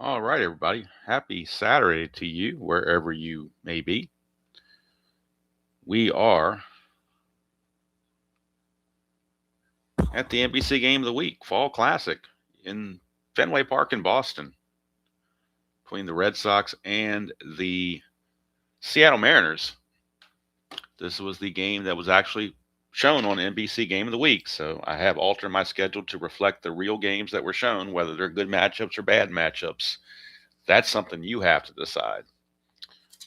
All right, everybody. Happy Saturday to you, wherever you may be. We are at the NBC Game of the Week, Fall Classic in Fenway Park in Boston between the Red Sox and the Seattle Mariners. This was the game that was actually shown on NBC Game of the Week, so I have altered my schedule to reflect the real games that were shown, whether they're good matchups or bad matchups. That's something you have to decide.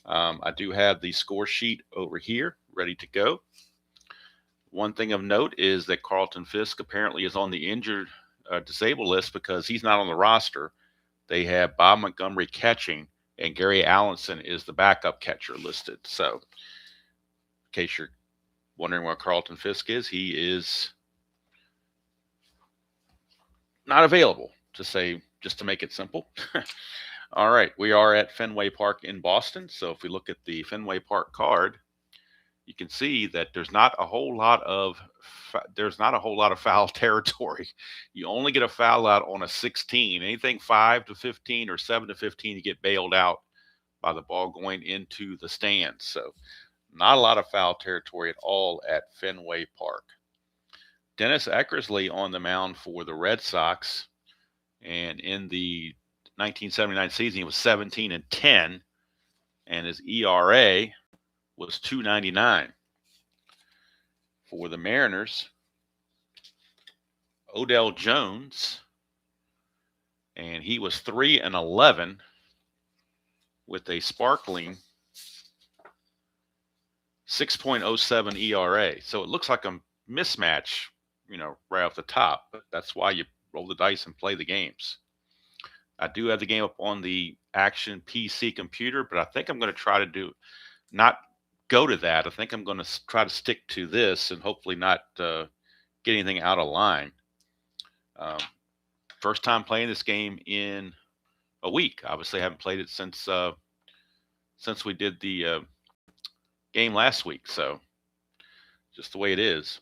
I do have the score sheet over here ready to go. One thing of note is that Carlton Fisk apparently is on the injured disabled list because he's not on the roster. They have Bob Montgomery catching, and Gary Allenson is the backup catcher listed. So, in case you're wondering where Carlton Fisk is, he is not available, just to make it simple. All right, we are at Fenway Park in Boston. So if we look at the Fenway Park card, you can see that there's not a whole lot of foul territory. You only get a foul out on a 16. Anything 5 to 15 or 7 to 15, you get bailed out by the ball going into the stands. So not a lot of foul territory at all at Fenway Park. Dennis Eckersley on the mound for the Red Sox, and in the 1979 season, he was 17-10, and his ERA was 2.99. For the Mariners, Odell Jones, and he was 3-11 with a sparkling 6.07 ERA. So it looks like a mismatch, right off the top, but that's why you roll the dice and play the games. I do have the game up on the Action PC computer, but I think I'm going to try to not go to that. I think I'm going to try to stick to this and hopefully not get anything out of line. First time playing this game in a week. Obviously, I haven't played it since we did the game last week. So just the way it is.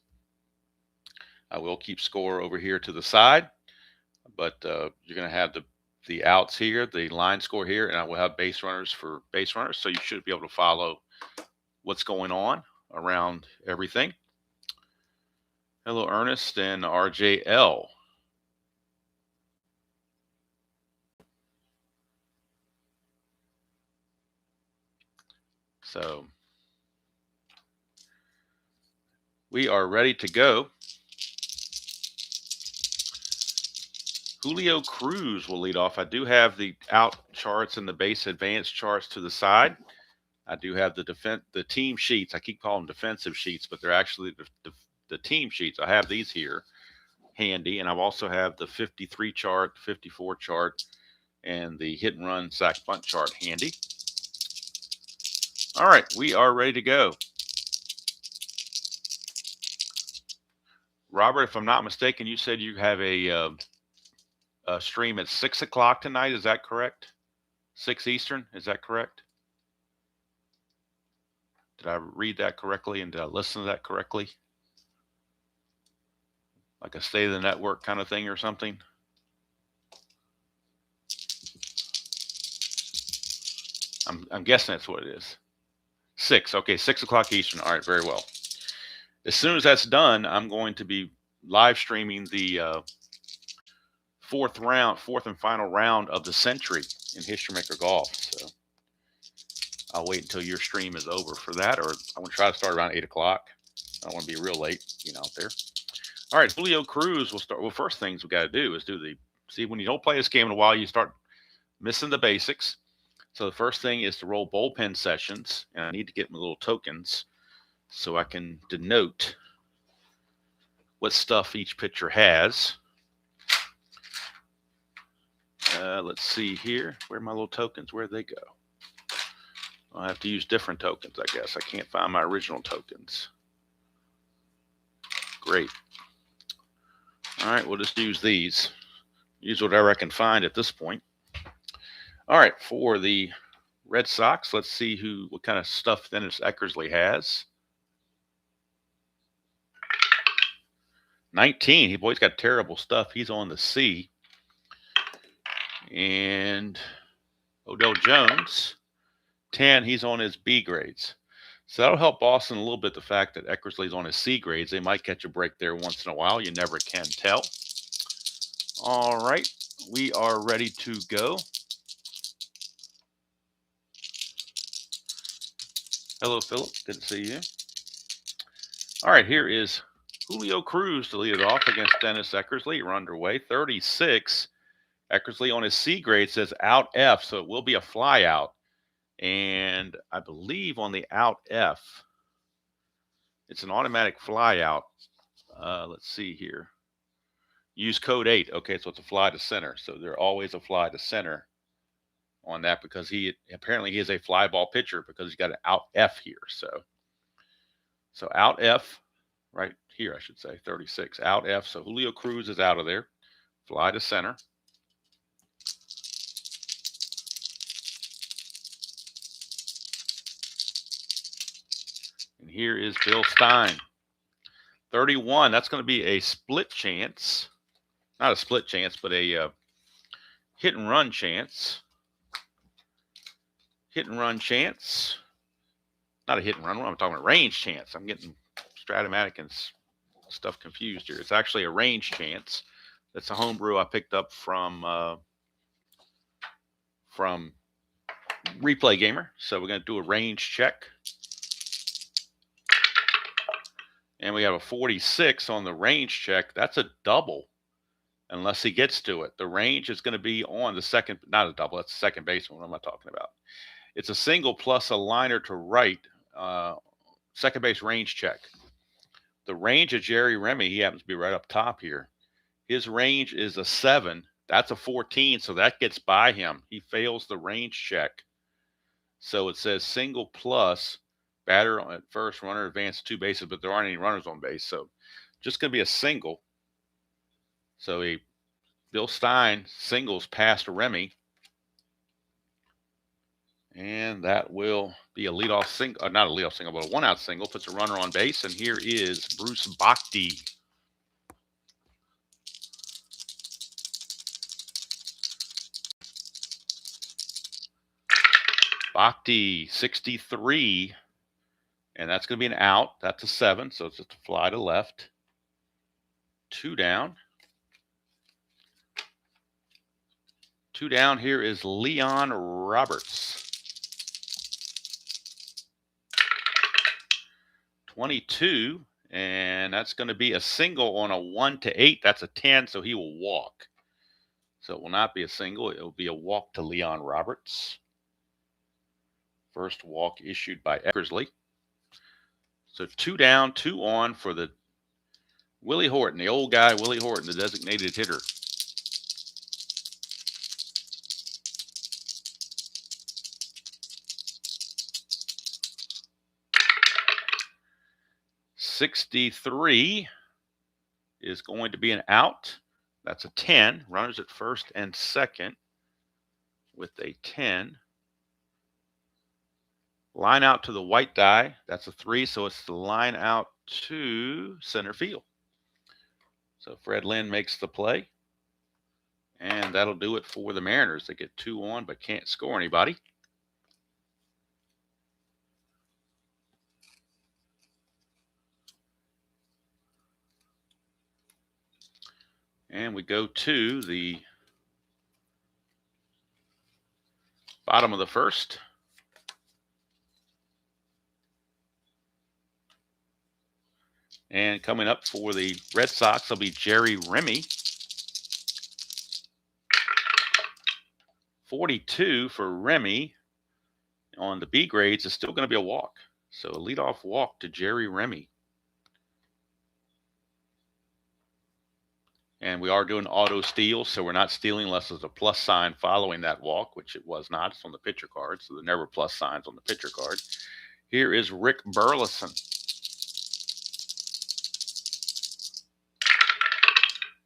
I will keep score over here to the side, but you're going to have the outs here, the line score here, and I will have base runners for base runners. So you should be able to follow what's going on around everything. Hello, Ernest and RJL. So we are ready to go. Julio Cruz will lead off. I do have the out charts and the base advanced charts to the side. I do have the team sheets. I keep calling them defensive sheets, but they're actually the team sheets. I have these here handy, and I also have the 53 chart, 54 chart, and the hit and run sack bunt chart handy. All right, we are ready to go. Robert, if I'm not mistaken, you said you have a stream at 6 o'clock tonight. Is that correct? 6 Eastern. Is that correct? Did I read that correctly, and did I listen to that correctly? Like a state of the network kind of thing or something? I'm guessing that's what it is. 6. Okay, 6 o'clock Eastern. All right, very well. As soon as that's done, I'm going to be live streaming the fourth and final round of the century in History Maker Golf. So I'll wait until your stream is over for that, or I'm going to try to start around 8 o'clock. I don't want to be real late, out there. All right, Julio Cruz will start. Well, first things we got to do is see, when you don't play this game in a while, you start missing the basics. So the first thing is to roll bullpen sessions, and I need to get my little tokens so I can denote what stuff each pitcher has. Let's see here. Where are my little tokens? Where'd they go? I'll have to use different tokens, I guess. I can't find my original tokens. Great. All right, we'll just use these. Use whatever I can find at this point. All right, for the Red Sox, let's see what kind of stuff Dennis Eckersley has. 19. He's got terrible stuff. He's on the C. And Odell Jones, 10. He's on his B grades. So that'll help Boston a little bit, the fact that Eckersley's on his C grades. They might catch a break there once in a while. You never can tell. All right, we are ready to go. Hello, Philip. Good to see you. All right, here is Julio Cruz to lead it off against Dennis Eckersley. We're underway. 36. Eckersley on his C grade says out F, so it will be a fly out. And I believe on the out F, it's an automatic fly out. Let's see here. Use code 8. Okay, so it's a fly to center. So they're always a fly to center on that, because he is a fly ball pitcher, because he's got an out F here. So out F right here, I should say, 36. Out F. So Julio Cruz is out of there. Fly to center. And here is Bill Stein. 31. That's going to be a split chance. Not a split chance, but a hit and run chance. Hit and run chance. Not a hit and run. What am I talking about? Range chance. I'm getting Strat-O-Matic and stuff confused here. It's actually a range chance. That's a homebrew I picked up from Replay Gamer. So we're going to do a range check. And we have a 46 on the range check. That's a double, unless he gets to it. The range is going to be on the second, not a double, that's the second baseman. What am I talking about? It's a single plus a liner to right, second base range check. The range of Jerry Remy, he happens to be right up top here. His range is a 7. That's a 14, so that gets by him. He fails the range check. So it says single plus, batter at first, runner advanced 2 bases, but there aren't any runners on base. So just going to be a single. So Bill Stein singles past Remy. And that will be a leadoff single, not a leadoff single, but a one-out single. Puts a runner on base. And here is Bruce Bhakti. Bhakti, 63. And that's going to be an out. That's a 7, so it's just a fly to left. 2 down. 2 down. Here is Leon Roberts. 22, and that's going to be a single on a 1 to 8. That's a 10, so he will walk. So it will not be a single. It will be a walk to Leon Roberts. First walk issued by Eckersley. So 2 down, 2 on for the Willie Horton, the old guy, Willie Horton, the designated hitter. .63 is going to be an out. That's a 10. Runners at first and second with a 10. Line out to the white die. That's a 3, so it's the line out to center field. So Fred Lynn makes the play. And that'll do it for the Mariners. They get 2 on but can't score anybody. And we go to the bottom of the first. And coming up for the Red Sox will be Jerry Remy. 42 for Remy on the B grades is still going to be a walk. So a leadoff walk to Jerry Remy. And we are doing auto steal, so we're not stealing unless there's a plus sign following that walk, which it was not. It's on the pitcher card, so there are never plus signs on the pitcher card. Here is Rick Burleson.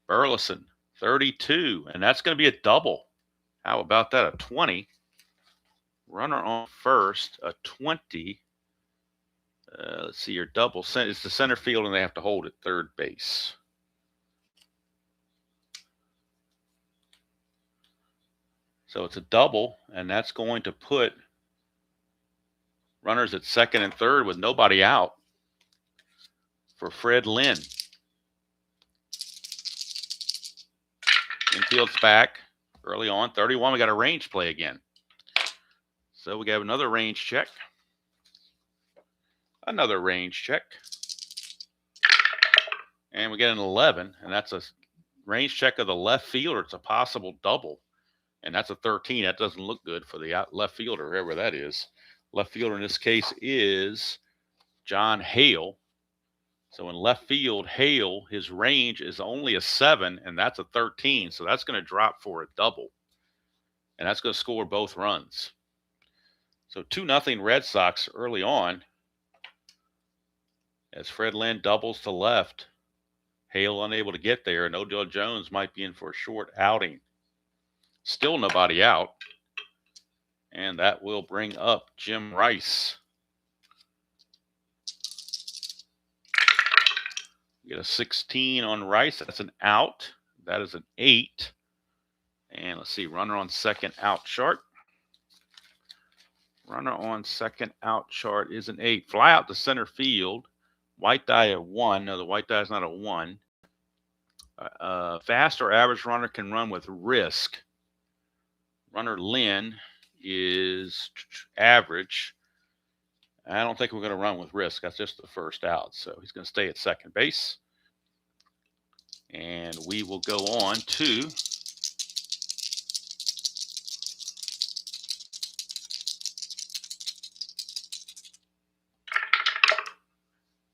Burleson, 32, and that's going to be a double. How about that, a 20? Runner on first, a 20. Let's see, your double. It's the center field, and they have to hold at third base. So it's a double, and that's going to put runners at second and third with nobody out for Fred Lynn. Infield's back early on. 31, we got a range play again. So we got another range check. Another range check. And we get an 11, and that's a range check of the left fielder. It's a possible double, and that's a 13. That doesn't look good for the left fielder, whoever that is. Left fielder in this case is John Hale. So in left field, Hale, his range is only a 7, and that's a 13. So that's going to drop for a double, and that's going to score both runs. So 2-0 Red Sox early on as Fred Lynn doubles to left. Hale unable to get there, and Odell Jones might be in for a short outing. Still nobody out, and that will bring up Jim Rice. Get a 16 on Rice. That's an out. That is an 8. And let's see, runner on second out chart. Runner on second out chart is an 8. Fly out to center field. White die a 1. No, the white die is not a 1. Fast or average runner can run with risk. Runner Lynn is average. I don't think we're going to run with risk. That's just the first out. So he's going to stay at second base. And we will go on to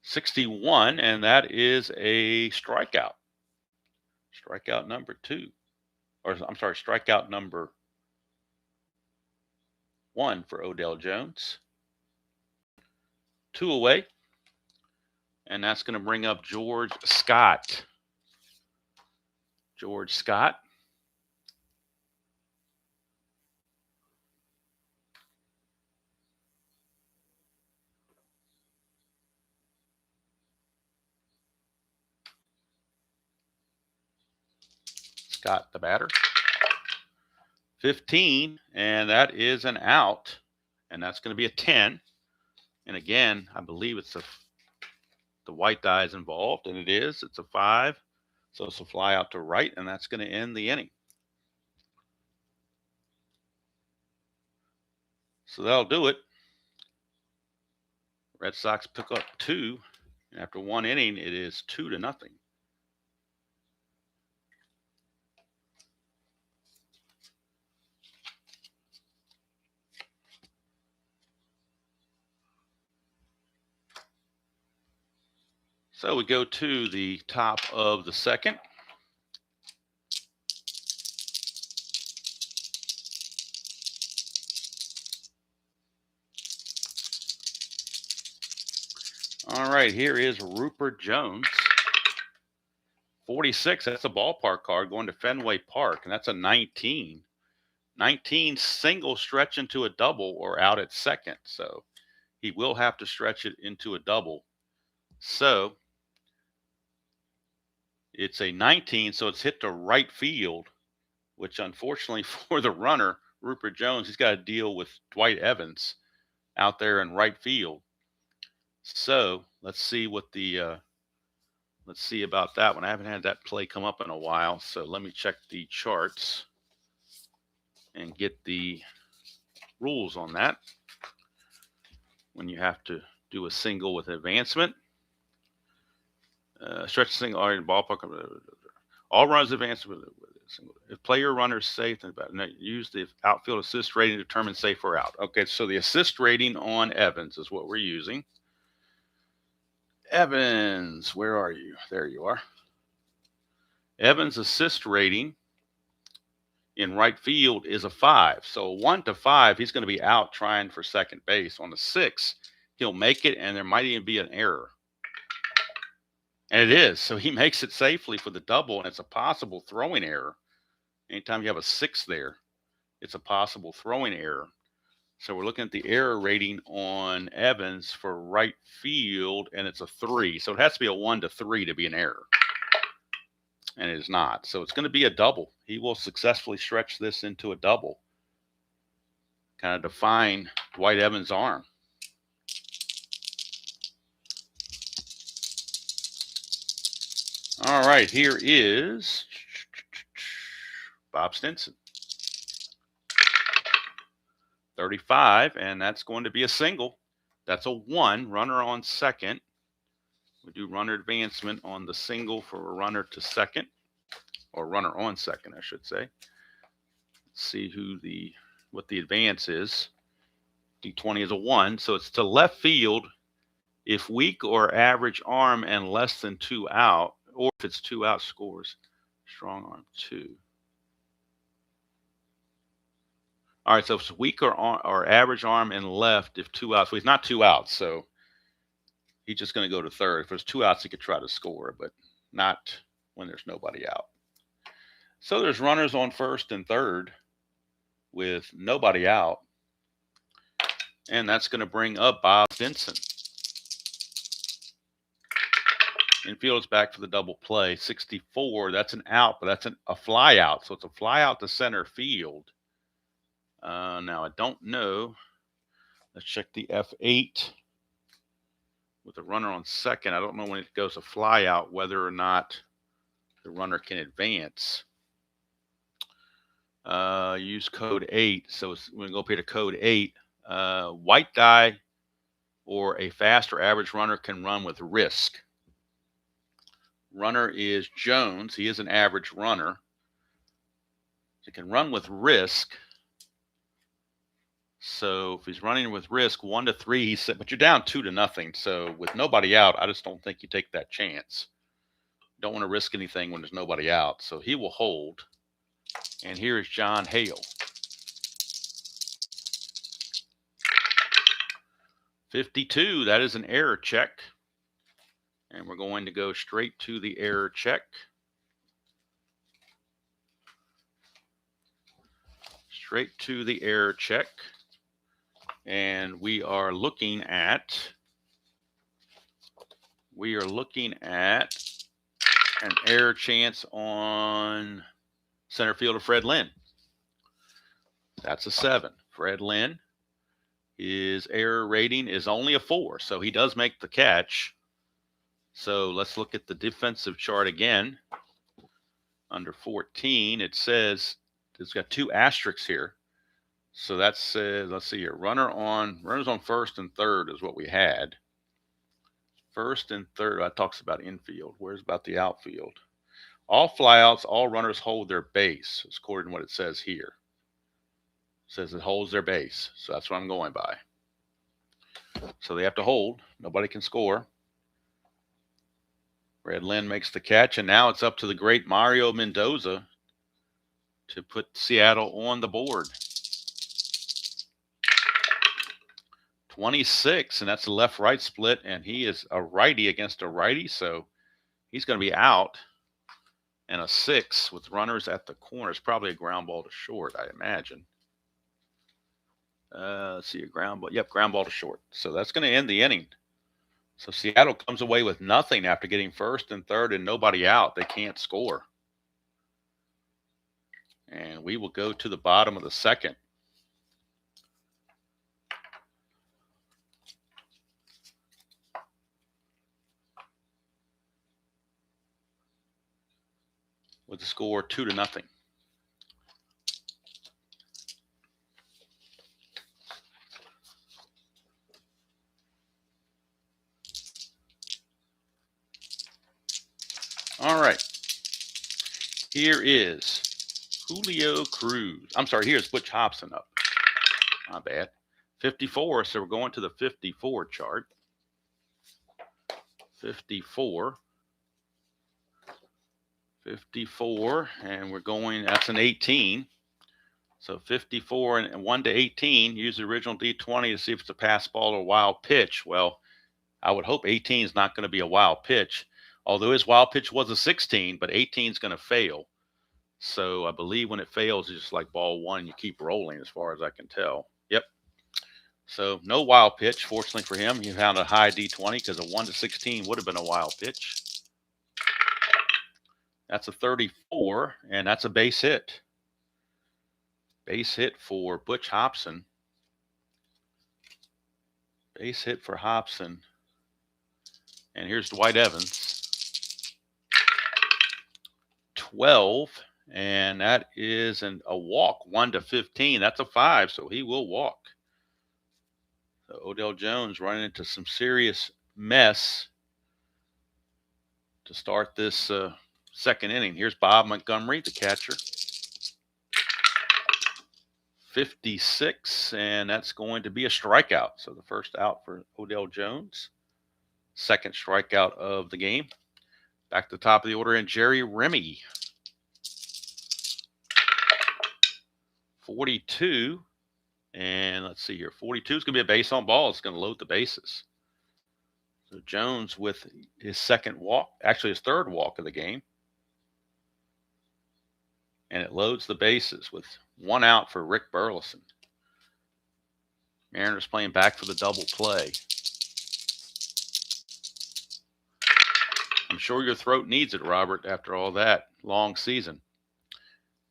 '61, and that is a strikeout. Strikeout number 2. Or I'm sorry, strikeout number 1 for Odell Jones. 2 away. And that's going to bring up George Scott. George Scott. Scott, the batter. 15, and that is an out, and that's going to be a 10. And again, I believe it's the white die is involved, and it is. It's a 5. So it's a fly out to right, and that's going to end the inning. So that'll do it. Red Sox pick up 2, and after 1 inning, it is 2-0. So we go to the top of the second. All right, here is Rupert Jones. 46, that's a ballpark card going to Fenway Park, and that's a 19. 19 single stretch into a double or out at second. So he will have to stretch it into a double. So it's a 19, so it's hit to right field, which unfortunately for the runner, Rupert Jones, he's got to deal with Dwight Evans out there in right field. So let's see what the let's see about that one. I haven't had that play come up in a while, so let me check the charts and get the rules on that. When you have to do a single with advancement, stretch single or in ballpark, all runs advance with single. If player runner is safe, use the outfield assist rating to determine safe or out. Okay, so the assist rating on Evans is what we're using. Evans, where are you? There you are. Evans' assist rating in right field is a 5. So 1 to 5, he's going to be out trying for second base. On the 6, he'll make it, and there might even be an error. And it is. So he makes it safely for the double, and it's a possible throwing error. Anytime you have a 6 there, it's a possible throwing error. So we're looking at the error rating on Evans for right field, and it's a 3. So it has to be a 1 to 3 to be an error. And it is not. So it's going to be a double. He will successfully stretch this into a double. kind of define Dwight Evans' arm. All right, here is Bob Stinson. 35, and that's going to be a single. That's a 1, runner on second. We do runner advancement on the single for a runner to second, or runner on second, I should say. Let's see what the advance is. D20 is a 1, so it's to left field if weak or average arm and less than 2 out, or if it's 2 out, scores strong arm 2. All right, so if it's weak or average arm and left if 2 outs. So he's not 2 outs, so he's just going to go to third. If there's 2 outs, he could try to score, but not when there's nobody out. So there's runners on first and third with nobody out. And that's going to bring up Bob Stinson. Infield's back for the double play. 64, that's an out, but that's a fly out. So it's a fly out to center field. Now, I don't know. Let's check the F8 with the runner on second. I don't know when it goes a fly out whether or not the runner can advance. Use code 8. So we're going to go up here to code 8. White die or a fast or average runner can run with risk. Runner is Jones. He is an average runner. He can run with risk. So if he's running with risk 1 to 3, he said, but you're down 2-0. So with nobody out, I just don't think you take that chance. Don't want to risk anything when there's nobody out. So he will hold. And here is John Hale. 52, that is an error check. And we're going to go straight to the error check. Straight to the error check. And we are looking at an error chance on center fielder Fred Lynn. That's a 7. Fred Lynn, his error rating is only a 4, so he does make the catch. So let's look at the defensive chart again. Under 14, it says it's got 2 asterisks here. So that says, let's see here, runners on first and third is what we had. First and third, that talks about infield. Where's about the outfield? All flyouts, all runners hold their base, according to what it says here. It says it holds their base, so that's what I'm going by. So they have to hold. Nobody can score. Fred Lynn makes the catch, and now it's up to the great Mario Mendoza to put Seattle on the board. 26, and that's a left-right split, and he is a righty against a righty, so he's going to be out. And a 6 with runners at the corners, probably a ground ball to short, I imagine. Let's see, a ground ball. Yep, ground ball to short. So that's going to end the inning. So Seattle comes away with nothing after getting first and third and nobody out. They can't score. And we will go to the bottom of the second. With the score 2-0. All right. Here is Julio Cruz. I'm sorry, here's Butch Hobson up. My bad. 54, so we're going to the 54 chart. 54, and we're going, that's an 18. So 54 and 1 to 18, use the original D20 to see if it's a pass ball or wild pitch. Well, I would hope 18 is not going to be a wild pitch, although his wild pitch was a 16, but 18 is going to fail. So I believe when it fails, it's just like ball 1, you keep rolling as far as I can tell. Yep. So no wild pitch, fortunately for him. He found a high D20 because a 1 to 16 would have been a wild pitch. That's a 34, and that's a base hit. Base hit for Butch Hobson. Base hit for Hobson. And here's Dwight Evans. 12. And that is a walk, 1-15. That's a 5, so he will walk. So Odell Jones running into some serious mess to start this second inning. Here's Bob Montgomery, the catcher. 56, and that's going to be a strikeout. So the first out for Odell Jones. Second strikeout of the game. Back to the top of the order, and Jerry Remy. 42. And let's see here. 42 is going to be a base on ball. It's going to load the bases. So Jones with his second walk, actually his third walk of the game. And it loads the bases with one out for Rick Burleson. Mariners playing back for the double play. I'm sure your throat needs it, Robert, after all that long season.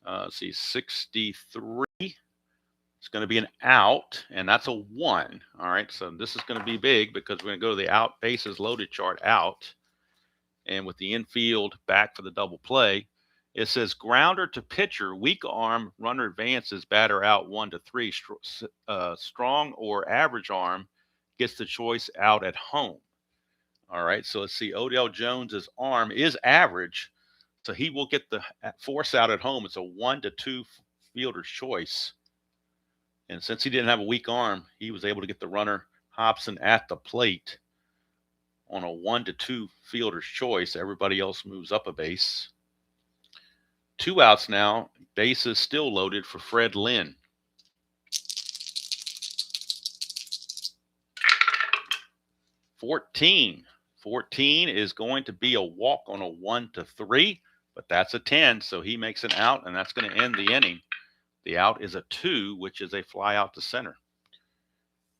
Let's see, 63. It's going to be an out, and that's a 1. All right, so this is going to be big because we're going to go to the out bases loaded chart out. And with the infield back for the double play, it says grounder to pitcher, weak arm, runner advances, batter out 1-3. Strong or average arm gets the choice out at home. All right, so let's see. Odell Jones's arm is average, so he will get the force out at home. It's a 1-2 fielder's choice. And since he didn't have a weak arm, he was able to get the runner Hobson at the plate on a 1-2 fielder's choice. Everybody else moves up a base. 2 outs now. Bases still loaded for Fred Lynn. $14 is going to be a walk on a 1-3, but that's a 10, so he makes an out, and that's going to end the inning. The out is a 2, which is a fly out to center.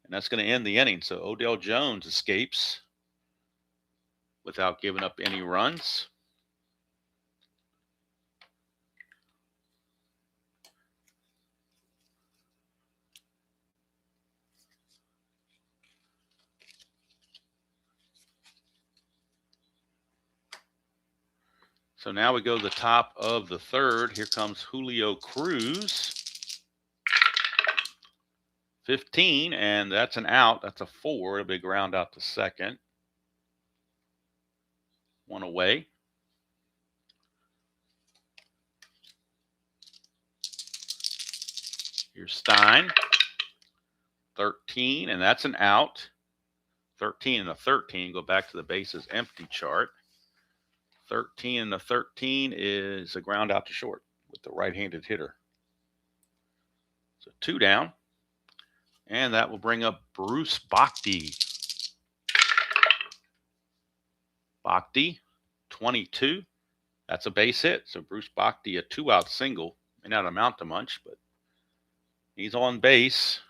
And that's going to end the inning. So Odell Jones escapes without giving up any runs. So now we go to the top of the third. Here comes Julio Cruz. 15, and that's an out. That's a 4. It'll be a ground out to second. 1 away. Here's Stein. 13, and that's an out. 13 and a 13. Go back to the bases empty chart. 13 and a 13 is a ground out to short with the right-handed hitter. So 2 down. And that will bring up Bruce Bhakti. Bhakti, 22. That's a base hit. So Bruce Bhakti, a 2-out single. May not amount to much, but he's on base.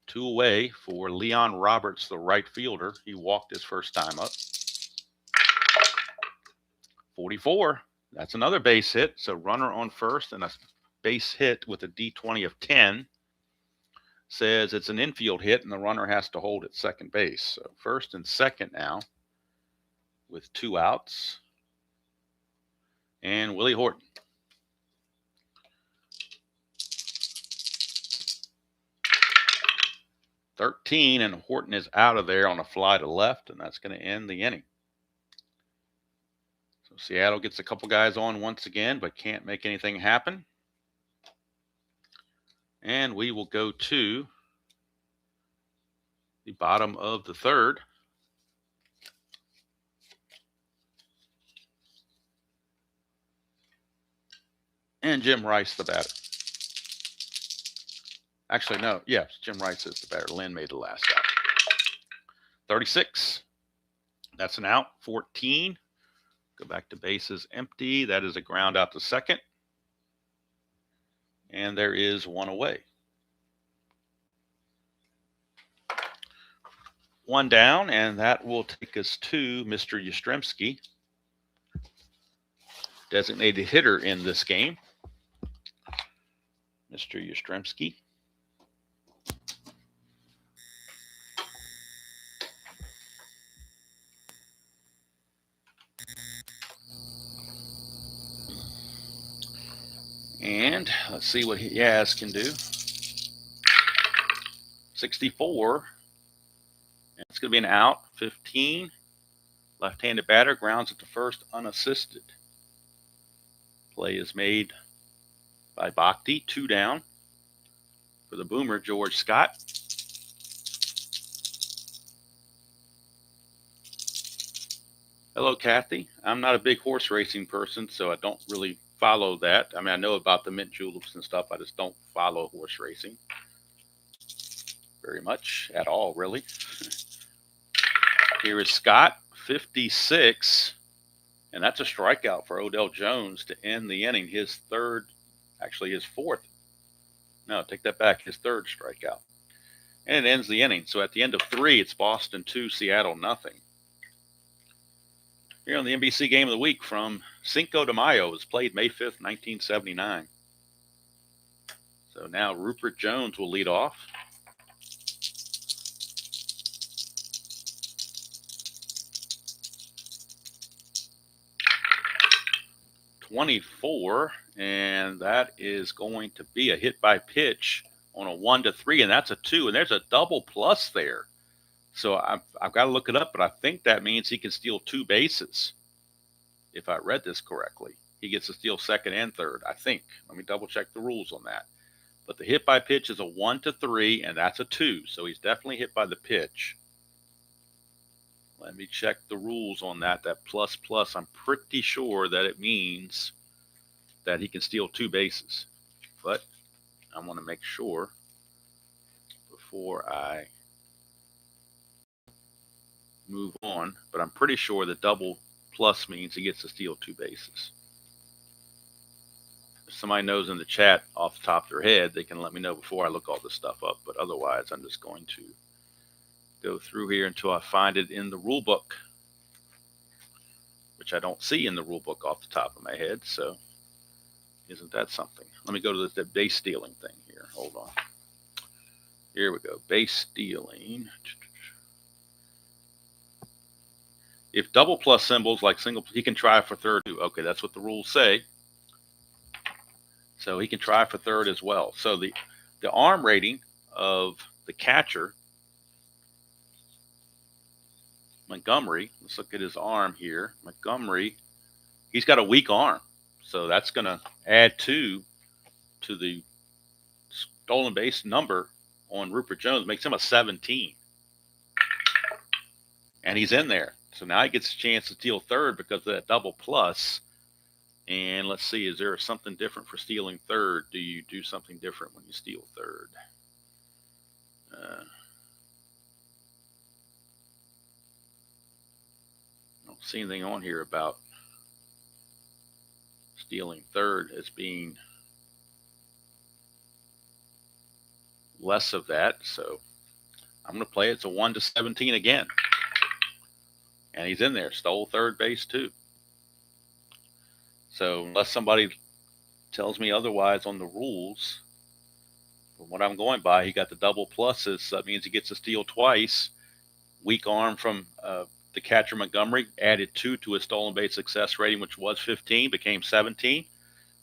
2 away for Leon Roberts, the right fielder. He walked his first time up. 44. That's another base hit. So runner on first and a base hit with a D20 of 10. Says it's an infield hit and the runner has to hold at second base. So first and second now with 2 outs. And Willie Horton. $13, and Horton is out of there on a fly to left, and that's going to end the inning. So Seattle gets a couple guys on once again, but can't make anything happen. And we will go to the bottom of the third. And Jim Rice, the batter. Actually, no. Yes, Jim Rice is the batter. Lynn made the last out. 36. That's an out. 14. Go back to bases empty. That is a ground out to second. And there is 1 away. 1 down, and that will take us to Mr. Yastrzemski, designated hitter in this game. Mr. Yastrzemski. And let's see what Yaz can do. 64. And it's going to be an out. 15. Left-handed batter grounds at the first unassisted. Play is made by Bhakti. 2 down for the boomer, George Scott. Hello, Kathy. I'm not a big horse racing person, so I don't really follow that. I mean, I know about the mint juleps and stuff. I just don't follow horse racing very much at all, really. Here is Scott, 56, and that's a strikeout for Odell Jones to end the inning. His third, actually his fourth. No, take that back. His third strikeout. And it ends the inning. So at the end of 3, it's Boston 2, Seattle nothing. Here on the NBC Game of the Week from Cinco de Mayo, was played May 5th, 1979. So now Rupert Jones will lead off. .24, and that is going to be a hit by pitch on a 1-3, and that's a 2, and there's a double plus there. So I've got to look it up, but I think that means he can steal 2 bases. If I read this correctly, he gets to steal second and third, I think. Let me double check the rules on that. But the hit by pitch is a 1-3, and that's a 2. So he's definitely hit by the pitch. Let me check the rules on that. That plus, I'm pretty sure that it means that he can steal 2 bases. But I want to make sure before I move on. But I'm pretty sure the double plus means he gets to steal 2 bases. If somebody knows in the chat off the top of their head, they can let me know before I look all this stuff up. But otherwise, I'm just going to go through here until I find it in the rule book, which I don't see in the rule book off the top of my head. So isn't that something? Let me go to the base stealing thing here. Hold on. Here we go. Base stealing. If double plus symbols like single, he can try for third too. Okay, that's what the rules say. So he can try for third as well. So the arm rating of the catcher, Montgomery, let's look at his arm here. Montgomery, he's got a weak arm. So that's going to add 2 to the stolen base number on Rupert Jones, makes him a 17. And he's in there. So now he gets a chance to steal third because of that double plus. And let's see, is there something different for stealing third? Do you do something different when you steal third? I don't see anything on here about stealing third as being less of that. So I'm going to play it. It's a 1-17 again. And he's in there, stole third base too. So unless somebody tells me otherwise on the rules, from what I'm going by, he got the double pluses. So that means he gets to steal twice. Weak arm from the catcher Montgomery added 2 to his stolen base success rating, which was 15, became 17.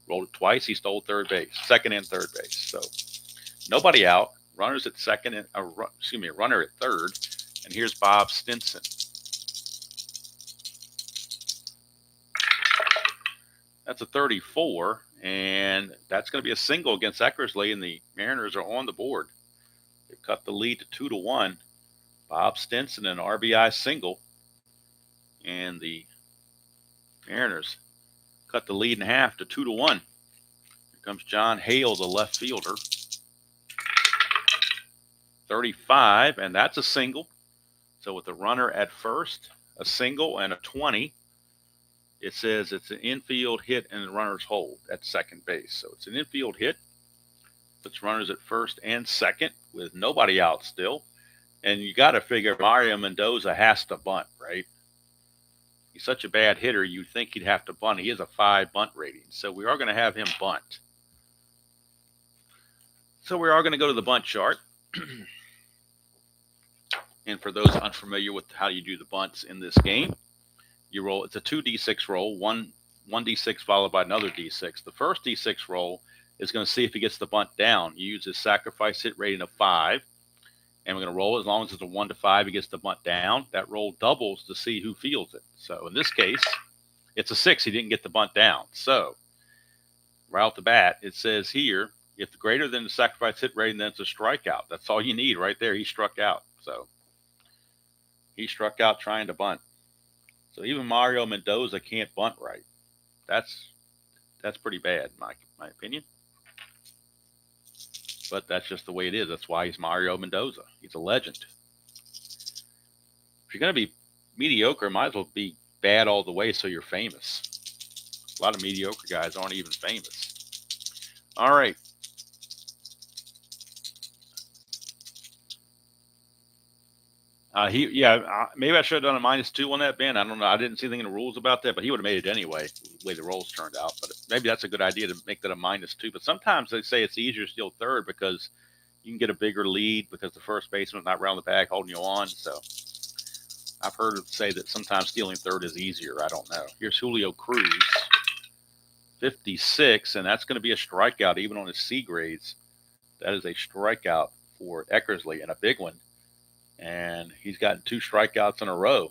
Rolled it twice. He stole second and third base. So nobody out. Runners at second and a runner at third. And here's Bob Stinson. That's a 34, and that's going to be a single against Eckersley, and the Mariners are on the board. They cut the lead to 2-1. Bob Stinson, an RBI single, and the Mariners cut the lead in half to 2-1. Here comes John Hale, the left fielder. 35, and that's a single. So with the runner at first, a single and a 20. It says it's an infield hit and the runners hold at second base. So it's an infield hit. Puts runners at first and second with nobody out still. And you got to figure Mario Mendoza has to bunt, right? He's such a bad hitter, you'd think he'd have to bunt. He has a 5 bunt rating. So we are going to have him bunt. So we are going to go to the bunt chart. And for those unfamiliar with how you do the bunts in this game, you roll, it's a 2d6 roll. 1 one D6 followed by another D6. The first D6 roll is going to see if he gets the bunt down. You use his sacrifice hit rating of 5, and we're going to roll as long as it's a 1 to 5. He gets the bunt down. That roll doubles to see who fields it. So in this case, it's a 6. He didn't get the bunt down. So right off the bat, it says here, if greater than the sacrifice hit rating, then it's a strikeout. That's all you need right there. He struck out. So he struck out trying to bunt. So even Mario Mendoza can't bunt right. That's pretty bad, in my opinion. But that's just the way it is. That's why he's Mario Mendoza. He's a legend. If you're going to be mediocre, might as well be bad all the way so you're famous. A lot of mediocre guys aren't even famous. All right. Maybe I should have done a -2 on that, Ben. I don't know. I didn't see anything in the rules about that, but he would have made it anyway, the way the rolls turned out. But maybe that's a good idea to make that a -2. But sometimes they say it's easier to steal third because you can get a bigger lead because the first baseman's not around the bag holding you on. So I've heard it say that sometimes stealing third is easier. I don't know. Here's Julio Cruz, 56, and that's going to be a strikeout even on his C grades. That is a strikeout for Eckersley, and a big one. And he's gotten 2 strikeouts in a row.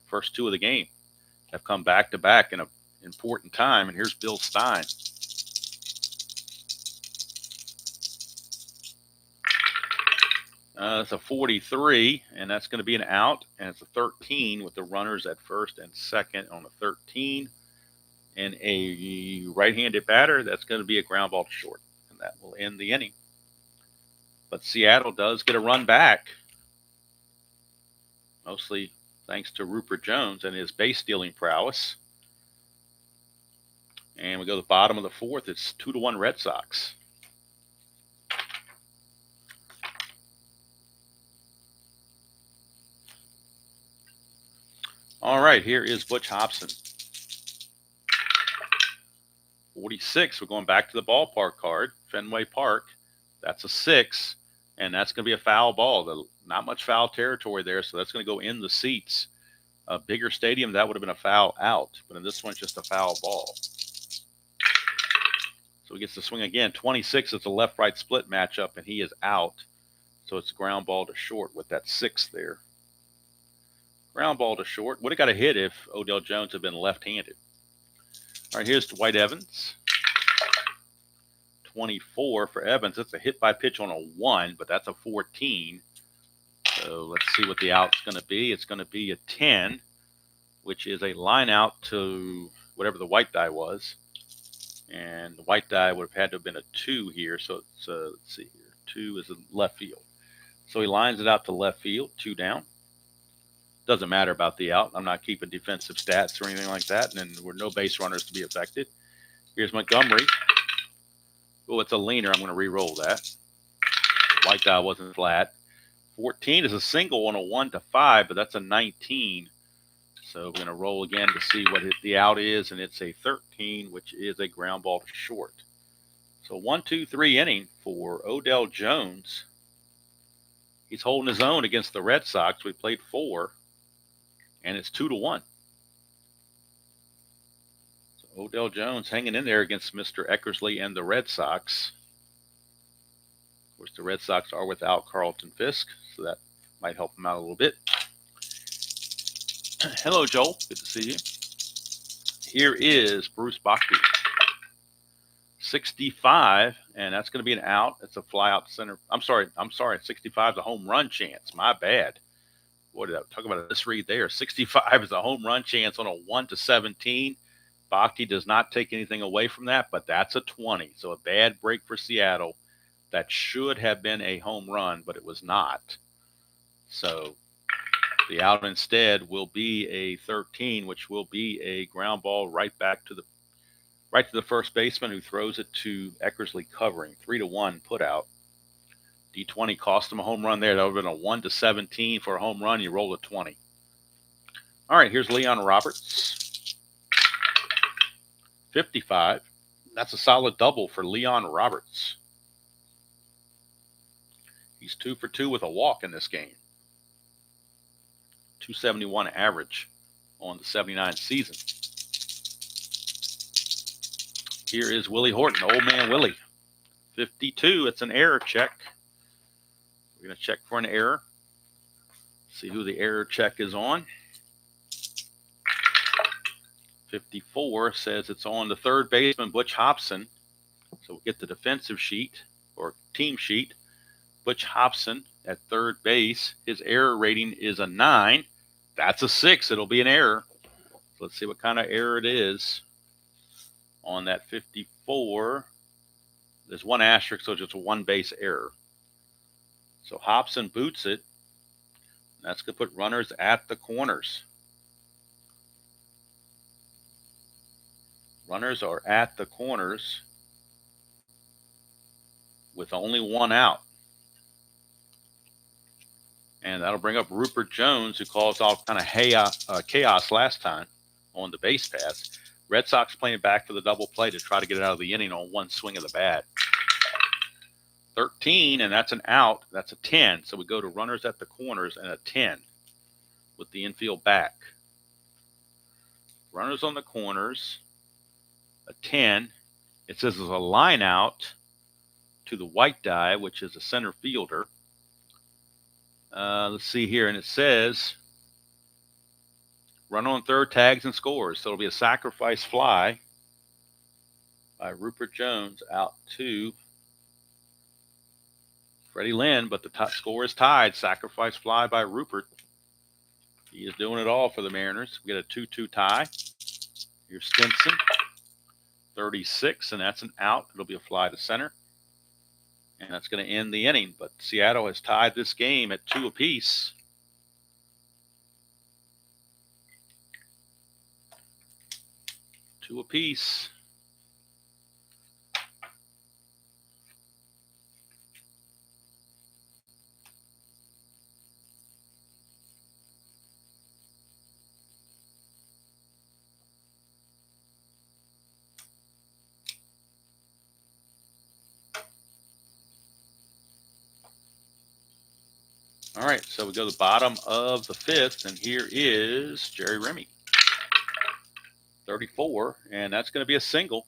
First 2 of the game have come back to back in an important time. And here's Bill Stein. It's a 43, and that's going to be an out. And it's a 13 with the runners at first and second on the 13. And a right-handed batter, that's going to be a ground ball to short. And that will end the inning. But Seattle does get a run back, mostly thanks to Rupert Jones and his base stealing prowess. And we go to the bottom of the 4th. It's 2-1 Red Sox. All right, here is Butch Hobson. 46. We're going back to the ballpark card, Fenway Park. That's a 6, and that's going to be a foul ball. Not much foul territory there, so that's going to go in the seats. A bigger stadium, that would have been a foul out, but in this one's just a foul ball. So he gets to swing again. 26 is a left-right split matchup, and he is out. So it's a ground ball to short with that 6 there. Ground ball to short. Would have got a hit if Odell Jones had been left-handed. All right, here's Dwight Evans. 24 for Evans. It's a hit by pitch on a 1, but that's a 14. So let's see what the out's going to be. It's going to be a 10, which is a line out to whatever the white die was. And the white die would have had to have been a 2 here. So it's, let's see here. 2 is in left field. So he lines it out to left field, 2 down. Doesn't matter about the out. I'm not keeping defensive stats or anything like that. And there were no base runners to be affected. Here's Montgomery. Oh, it's a leaner. I'm going to re-roll that. The white die wasn't flat. 14 is a single on a 1 to 5, but that's a 19. So we're going to roll again to see what the out is, and it's a 13, which is a ground ball to short. So 1-2-3 inning for Odell Jones. He's holding his own against the Red Sox. We played 4, and it's 2-1. So Odell Jones hanging in there against Mr. Eckersley and the Red Sox. Of course, the Red Sox are without Carlton Fisk, so that might help them out a little bit. Hello, Joel. Good to see you. Here is Bruce Bochy. 65, and that's going to be an out. It's a fly out center. I'm sorry. 65 is a home run chance. My bad. What did I talk about? A misread there. 65 is a home run chance on a 1 to 17. Bochy does not take anything away from that, but that's a 20. So a bad break for Seattle. That should have been a home run, but it was not. So the out instead will be a 13, which will be a ground ball right to the first baseman, who throws it to Eckersley covering. 3-1 put out. D20 cost him a home run there. That would have been a 1 to 17 for a home run. You roll a 20. All right, here's Leon Roberts. 55. That's a solid double for Leon Roberts. He's 2 for 2 with a walk in this game. 271 average on the 79 season. Here is Willie Horton, old man Willie. 52, it's an error check. We're going to check for an error. See who the error check is on. 54 says it's on the third baseman, Butch Hobson. So we'll get the defensive sheet or team sheet. Butch Hobson at third base. His error rating is a 9. That's a 6. It'll be an error. So let's see what kind of error it is on that 54. There's one asterisk, so just a one base error. So Hobson boots it. That's going to put runners at the corners. Runners are at the corners with only one out. And that'll bring up Rupert Jones, who caused all kind of chaos last time on the base pass. Red Sox playing back for the double play to try to get it out of the inning on one swing of the bat. 13, and that's an out. That's a 10. So we go to runners at the corners and a 10 with the infield back. Runners on the corners, a 10. It says there's a line out to the white die, which is a center fielder. Let's see here, and it says run on third, tags and scores. So it'll be a sacrifice fly by Rupert Jones out to Freddie Lynn, but the top score is tied. Sacrifice fly by Rupert. He is doing it all for the Mariners. We get a 2-2 tie. Here's Stinson, 36, and that's an out. It'll be a fly to center. And that's going to end the inning. But Seattle has tied this game at 2 apiece. Two apiece. All right, so we go to the bottom of the 5th, and here is Jerry Remy. 34, and that's going to be a single.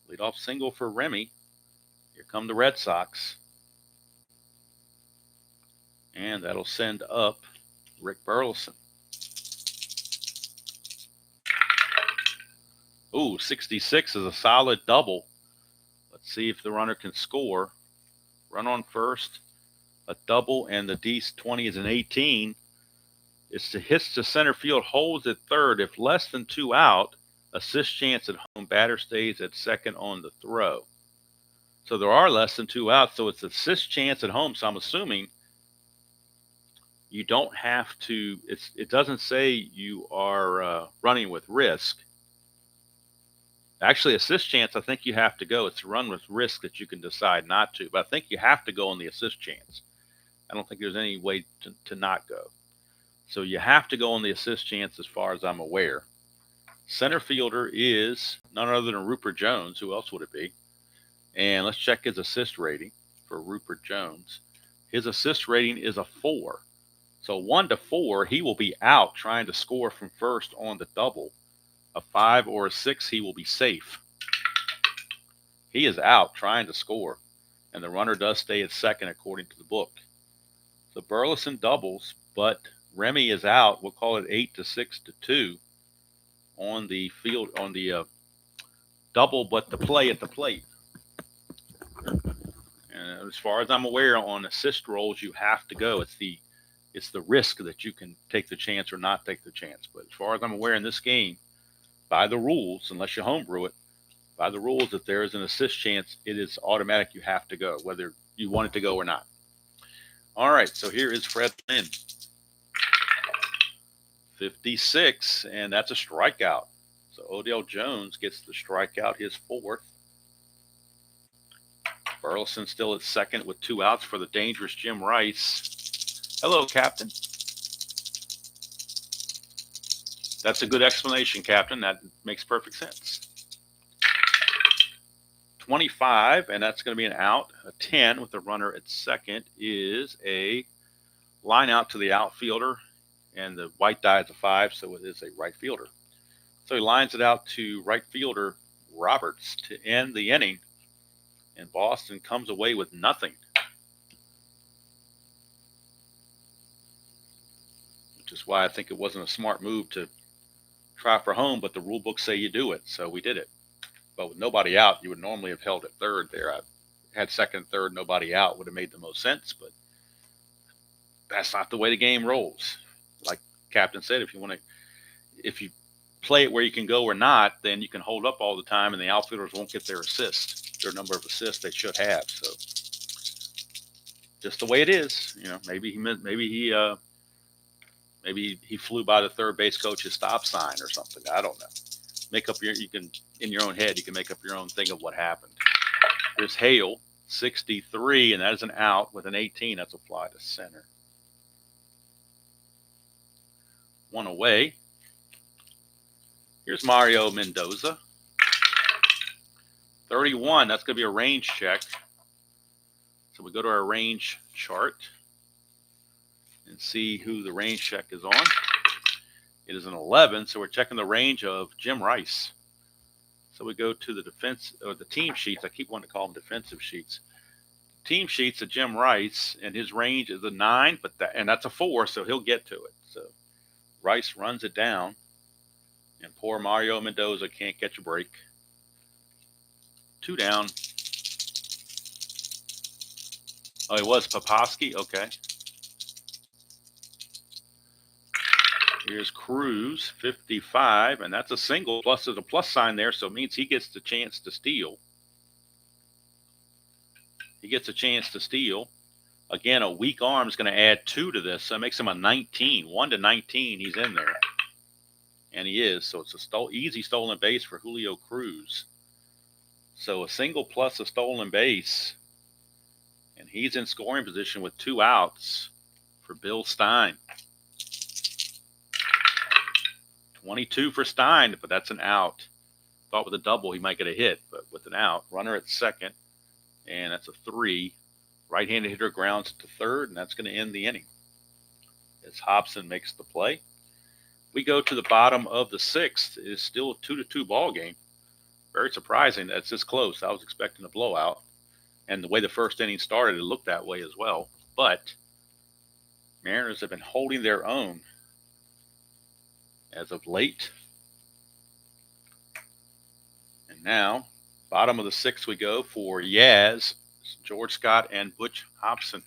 Leadoff single for Remy. Here come the Red Sox. And that'll send up Rick Burleson. Ooh, 66 is a solid double. Let's see if the runner can score. Run on first, a double, and the D20 is an 18. It's to hits to center field, holds at third. If less than 2 out, assist chance at home, batter stays at second on the throw. So there are less than 2 outs, so it's assist chance at home. So I'm assuming you don't have to, it doesn't say you are running with risk. Actually, assist chance, I think you have to go. It's a run with risk that you can decide not to, but I think you have to go on the assist chance. I don't think there's any way to not go. So you have to go on the assist chance as far as I'm aware. Center fielder is none other than Rupert Jones. Who else would it be? And let's check his assist rating for Rupert Jones. His assist rating is a 4. So 1 to 4, he will be out trying to score from first on the double. A 5 or a 6, he will be safe. He is out trying to score, and the runner does stay at second according to the book. So Burleson doubles, but Remy is out. We'll call it 8 to 6 to 2 on the field, on the double, but the play at the plate. And as far as I'm aware, on assist rolls, you have to go. It's the risk that you can take the chance or not take the chance. But as far as I'm aware in this game, by the rules, unless you homebrew it, by the rules, if there is an assist chance, it is automatic. You have to go, whether you want it to go or not. All right, so here is Fred Lynn. 56, and that's a strikeout. So Odell Jones gets the strikeout, his 4th. Burleson still at second with 2 outs for the dangerous Jim Rice. Hello, Captain. That's a good explanation, Captain. That makes perfect sense. 25, and that's going to be an out. A 10 with the runner at second is a line out to the outfielder, and the white die is a 5, so it is a right fielder. So he lines it out to right fielder Roberts to end the inning, and Boston comes away with nothing, which is why I think it wasn't a smart move to try for home, but the rule books say you do it, so we did it. But with nobody out, you would normally have held at third there. I had second, third, nobody out would have made the most sense, but that's not the way the game rolls. Like Captain said, if you play it where you can go or not, then you can hold up all the time, and the outfielders won't get their number of assists they should have. So just the way it is, maybe he flew by the third base coach's stop sign or something. I don't know. In your own head, you can make up your own thing of what happened. There's Hale, 63, and that is an out with an 18. That's a fly to center. One away. Here's Mario Mendoza, 31. That's going to be a range check. So we go to our range chart and see who the range check is on. It is an 11, so we're checking the range of Jim Rice. So we go to the team sheets. I keep wanting to call them defensive sheets. Team sheets of Jim Rice, and his range is a 9, and that's a 4, so he'll get to it. So Rice runs it down, and poor Mario Mendoza can't catch a break. 2 down. Oh, it was Poposky? Okay. Here's Cruz, 55, and that's a single. Plus, there's a plus sign there, so it means he gets the chance to steal. He gets a chance to steal. Again, a weak arm is going to add 2 to this, so it makes him a 19. 1 to 19, he's in there. And he is, so it's a easy stolen base for Julio Cruz. So a single plus a stolen base, and he's in scoring position with 2 outs for Bill Stein. 22 for Stein, but that's an out. Thought with a double he might get a hit, but with an out. Runner at second, and that's a 3. Right-handed hitter grounds to third, and that's going to end the inning as Hobson makes the play. We go to the bottom of the 6th. It is still a 2-2 ball game. Very surprising that it's this close. I was expecting a blowout, and the way the first inning started, it looked that way as well. But Mariners have been holding their own as of late. And now, bottom of the 6th we go for Yaz, George Scott, and Butch Hobson.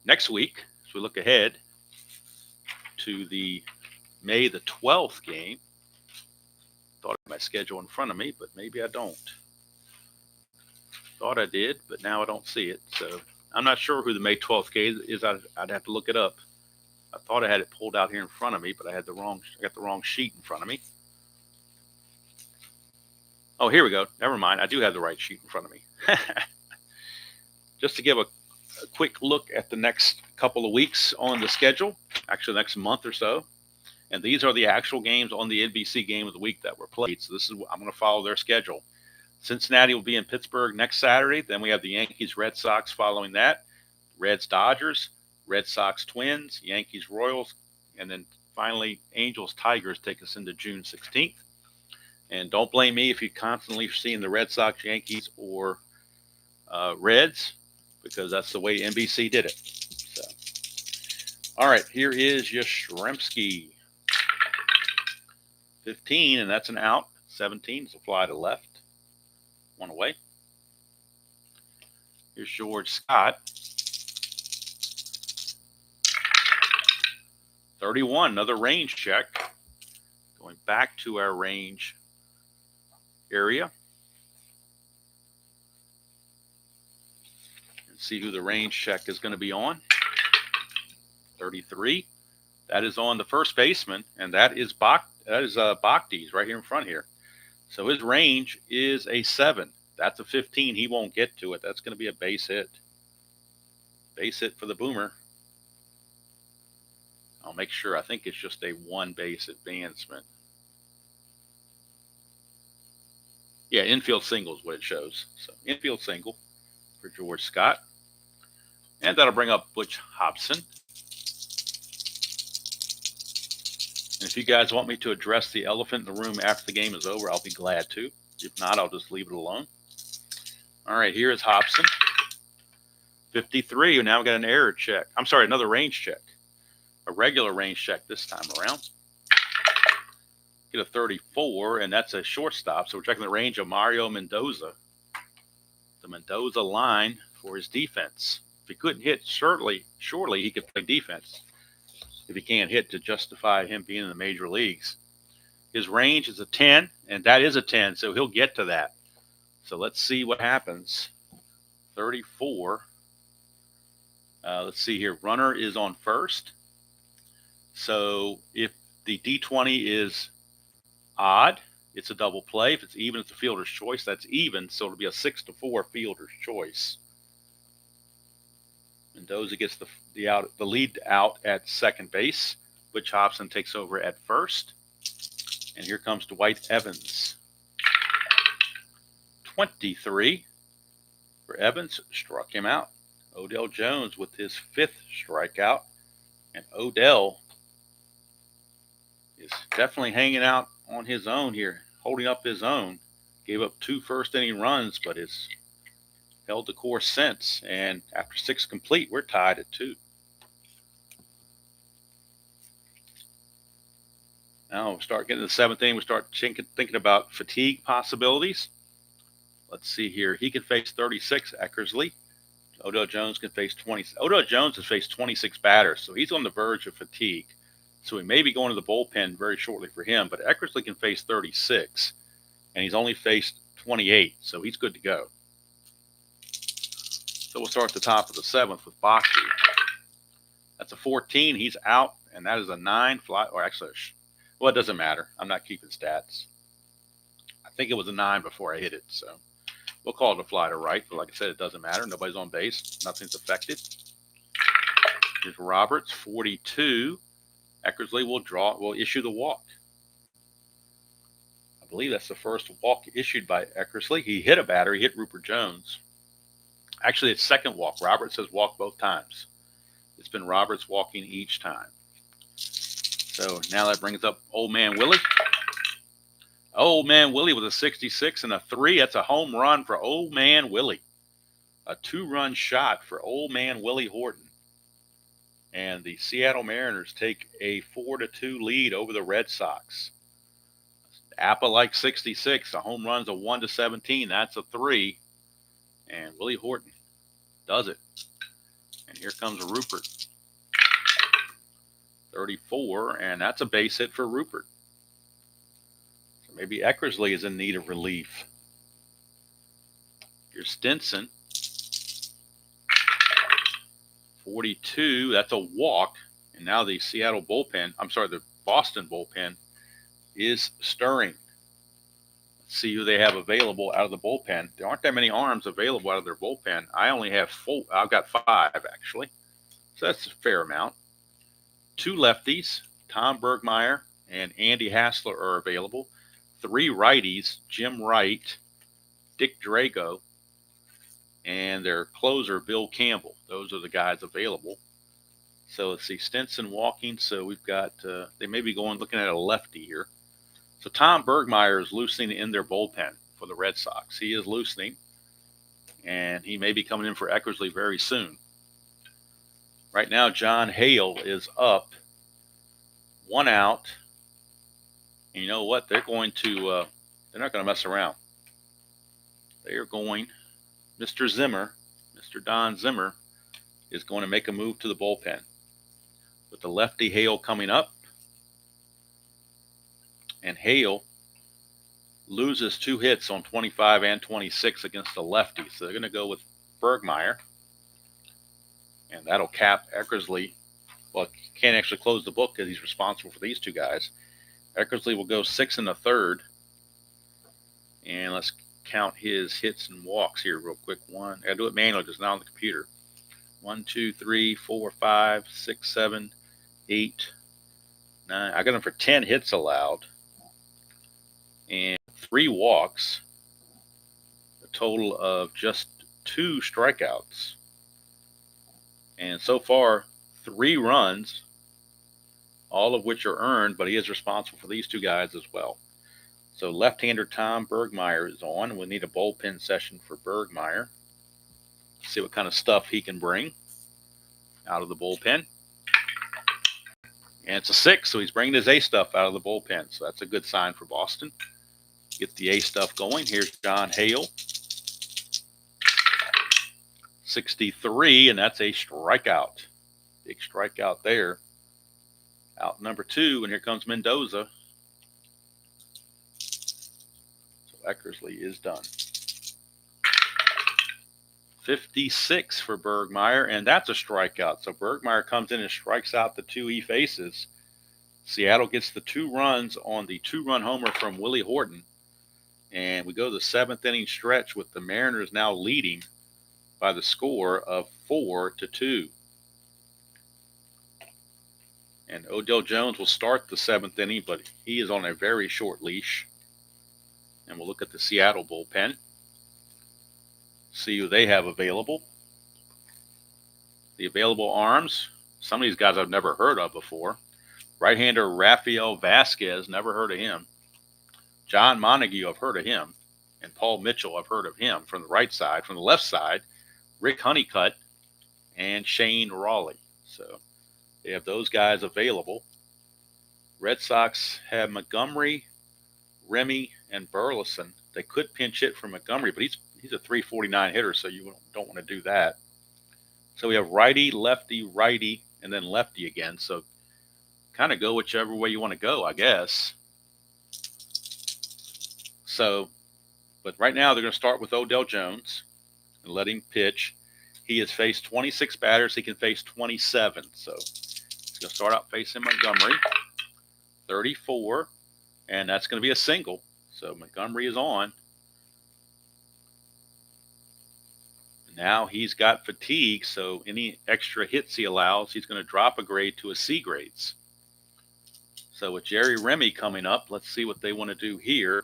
Next week, as we look ahead to the May the 12th game, thought I had my schedule in front of me, but maybe I don't. Thought I did, but now I don't see it. So I'm not sure who the May 12th game is. I'd have to look it up. I thought I had it pulled out here in front of me, but I got the wrong sheet in front of me. Oh, here we go. Never mind. I do have the right sheet in front of me. Just to give a quick look at the next couple of weeks on the schedule, actually the next month or so. And these are the actual games on the NBC game of the week that were played. So I'm going to follow their schedule. Cincinnati will be in Pittsburgh next Saturday. Then we have the Yankees, Red Sox following that. Reds, Dodgers, Red Sox, Twins, Yankees, Royals, and then finally Angels, Tigers take us into June 16th. And don't blame me if you constantly seeing the Red Sox, Yankees, or Reds, because that's the way NBC did it. So, all right, here is Yastrzemski. 15, and that's an out. 17 is a fly to left. 1 away. Here's George Scott. 31, another range check. Going back to our range area. And see who the range check is going to be on. 33. That is on the first baseman, and that is Bakhti's right here in front here. So his range is a 7. That's a 15. He won't get to it. That's going to be a base hit. Base hit for the Boomer. I'll make sure. I think it's just a 1 base advancement. Yeah, infield single is what it shows. So infield single for George Scott. And that'll bring up Butch Hobson. And if you guys want me to address the elephant in the room after the game is over, I'll be glad to. If not, I'll just leave it alone. All right, here is Hobson. 53. Now we got an error check. I'm sorry, another range check. A regular range check this time around. Get a 34, and that's a shortstop. So we're checking the range of Mario Mendoza. The Mendoza line for his defense. If he couldn't hit, surely he could play defense. If he can't hit to justify him being in the major leagues. His range is a 10, and that is a 10, so he'll get to that. So let's see what happens. 34. Let's see here. Runner is on first. So if the D20 is odd, it's a double play. If it's even, it's a fielder's choice. That's even, so it'll be a 6-4 fielder's choice. Mendoza gets the lead out at second base. Butch Hobson takes over at first. And here comes Dwight Evans. 23 for Evans, struck him out. Odell Jones with his 5th strikeout. And Odell is definitely hanging out on his own here, holding up his own. Gave up 2 first-inning runs, but has held the course since. And after 6 complete, we're tied at 2. Now we start getting to the 7th inning. We start thinking about fatigue possibilities. Let's see here. He can face 36, Eckersley. Odell Jones can face 20. Odell Jones has faced 26 batters, so he's on the verge of fatigue. So he may be going to the bullpen very shortly for him, but Eckersley can face 36, and he's only faced 28, so he's good to go. So we'll start at the top of the 7th with Bachke. That's a 14. He's out, and that is a 9 fly. Or actually, well, it doesn't matter. I'm not keeping stats. I think it was a 9 before I hit it, so we'll call it a fly to right. But like I said, it doesn't matter. Nobody's on base. Nothing's affected. Here's Roberts, 42. Eckersley will issue the walk. I believe that's the first walk issued by Eckersley. He hit a batter. He hit Rupert Jones. Actually, it's second walk. Roberts has walked both times. It's been Roberts walking each time. So now that brings up Old Man Willie. Old Man Willie with a 66 and a 3. That's a home run for Old Man Willie. A 2-run shot for Old Man Willie Horton. And the Seattle Mariners take a 4-2 lead over the Red Sox. Apple-like 66. A home run's a 1-17. That's a 3. And Willie Horton does it. And here comes Rupert. 34, and that's a base hit for Rupert. So maybe Eckersley is in need of relief. Here's Stinson. 42, that's a walk. And now the the Boston bullpen is stirring. Let's see who they have available out of the bullpen. There aren't that many arms available out of their bullpen. I only have 4. I've got 5, actually. So that's a fair amount. 2 lefties, Tom Bergmeyer and Andy Hassler are available. 3 righties, Jim Wright, Dick Drago, and their closer, Bill Campbell. Those are the guys available. So let's see, Stinson walking. So we've got, they may be looking at a lefty here. So Tom Bergmeyer is loosening in their bullpen for the Red Sox. He is loosening, and he may be coming in for Eckersley very soon. Right now, John Hale is up, 1 out. And you know what? They're going to, they're not going to mess around. They are going, Mr. Don Zimmer, is going to make a move to the bullpen. With the lefty Hale coming up. And Hale loses 2 hits on 25 and 26 against the lefty. So they're going to go with Bergmeyer. And that'll cap Eckersley. Well, can't actually close the book because he's responsible for these 2 guys. Eckersley will go 6 1/3. And let's count his hits and walks here real quick. I gotta do it manually just now on the computer. 1, 2, 3, 4, 5, 6, 7, 8, 9. I got him for 10 hits allowed and 3 walks. A total of just 2 strikeouts. And so far, 3 runs all of which are earned, but he is responsible for these two guys as well. So left-hander Tom Bergmeyer is on. We'll need a bullpen session for Bergmeyer. See what kind of stuff he can bring out of the bullpen. And it's a 6, so he's bringing his A stuff out of the bullpen. So that's a good sign for Boston. Get the A stuff going. Here's John Hale. 63, and that's a strikeout. Big strikeout there. Out number 2, and here comes Mendoza. So Eckersley is done. 56 for Bergmeyer, and that's a strikeout. So Bergmeyer comes in and strikes out the 2 he faces. Seattle gets the 2 runs on the 2-run homer from Willie Horton. And we go to the 7th inning stretch with the Mariners now leading by the score of 4-2. And Odell Jones will start the 7th inning, but he is on a very short leash. And we'll look at the Seattle bullpen. See who they have available. The available arms, some of these guys I've never heard of before. Right-hander Rafael Vasquez, never heard of him. John Montague, I've heard of him. And Paul Mitchell, I've heard of him from the right side. From the left side, Rick Honeycutt and Shane Raleigh. So they have those guys available. Red Sox have Montgomery, Remy, and Burleson. They could pinch hit for Montgomery, but he's a 349 hitter, so you don't want to do that. So we have righty, lefty, and then lefty again. So kind of go whichever way you want to go, I guess. So, but right now they're going to start with Odell Jones and let him pitch. He has faced 26 batters. He can face 27. So he's going to start out facing Montgomery. 34, and that's going to be a single. So Montgomery is on. Now he's got fatigue, so any extra hits he allows, he's going to drop a grade to a C grades. So with Jerry Remy coming up, let's see what they want to do here.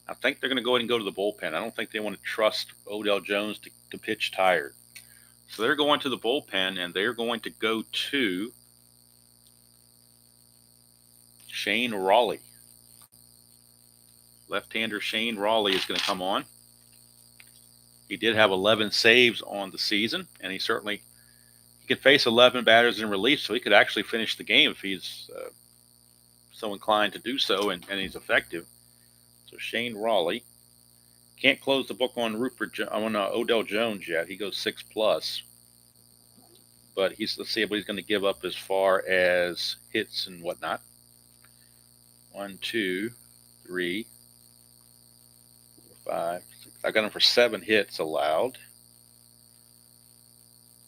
I think they're going to go ahead and go to the bullpen. I don't think they want to trust Odell Jones to pitch tired. So they're going to the bullpen, and they're going to go to Shane Raleigh. Left-hander Shane Raleigh is going to come on. He did have 11 saves on the season, and he can face 11 batters in relief, so he could actually finish the game if he's so inclined to do so, and he's effective. So Shane Raleigh. Can't close the book on Odell Jones yet. He goes 6+. But let's see what he's going to give up as far as hits and whatnot. 1, 2, 3, 4, 5, 6. I got him for 7 hits allowed.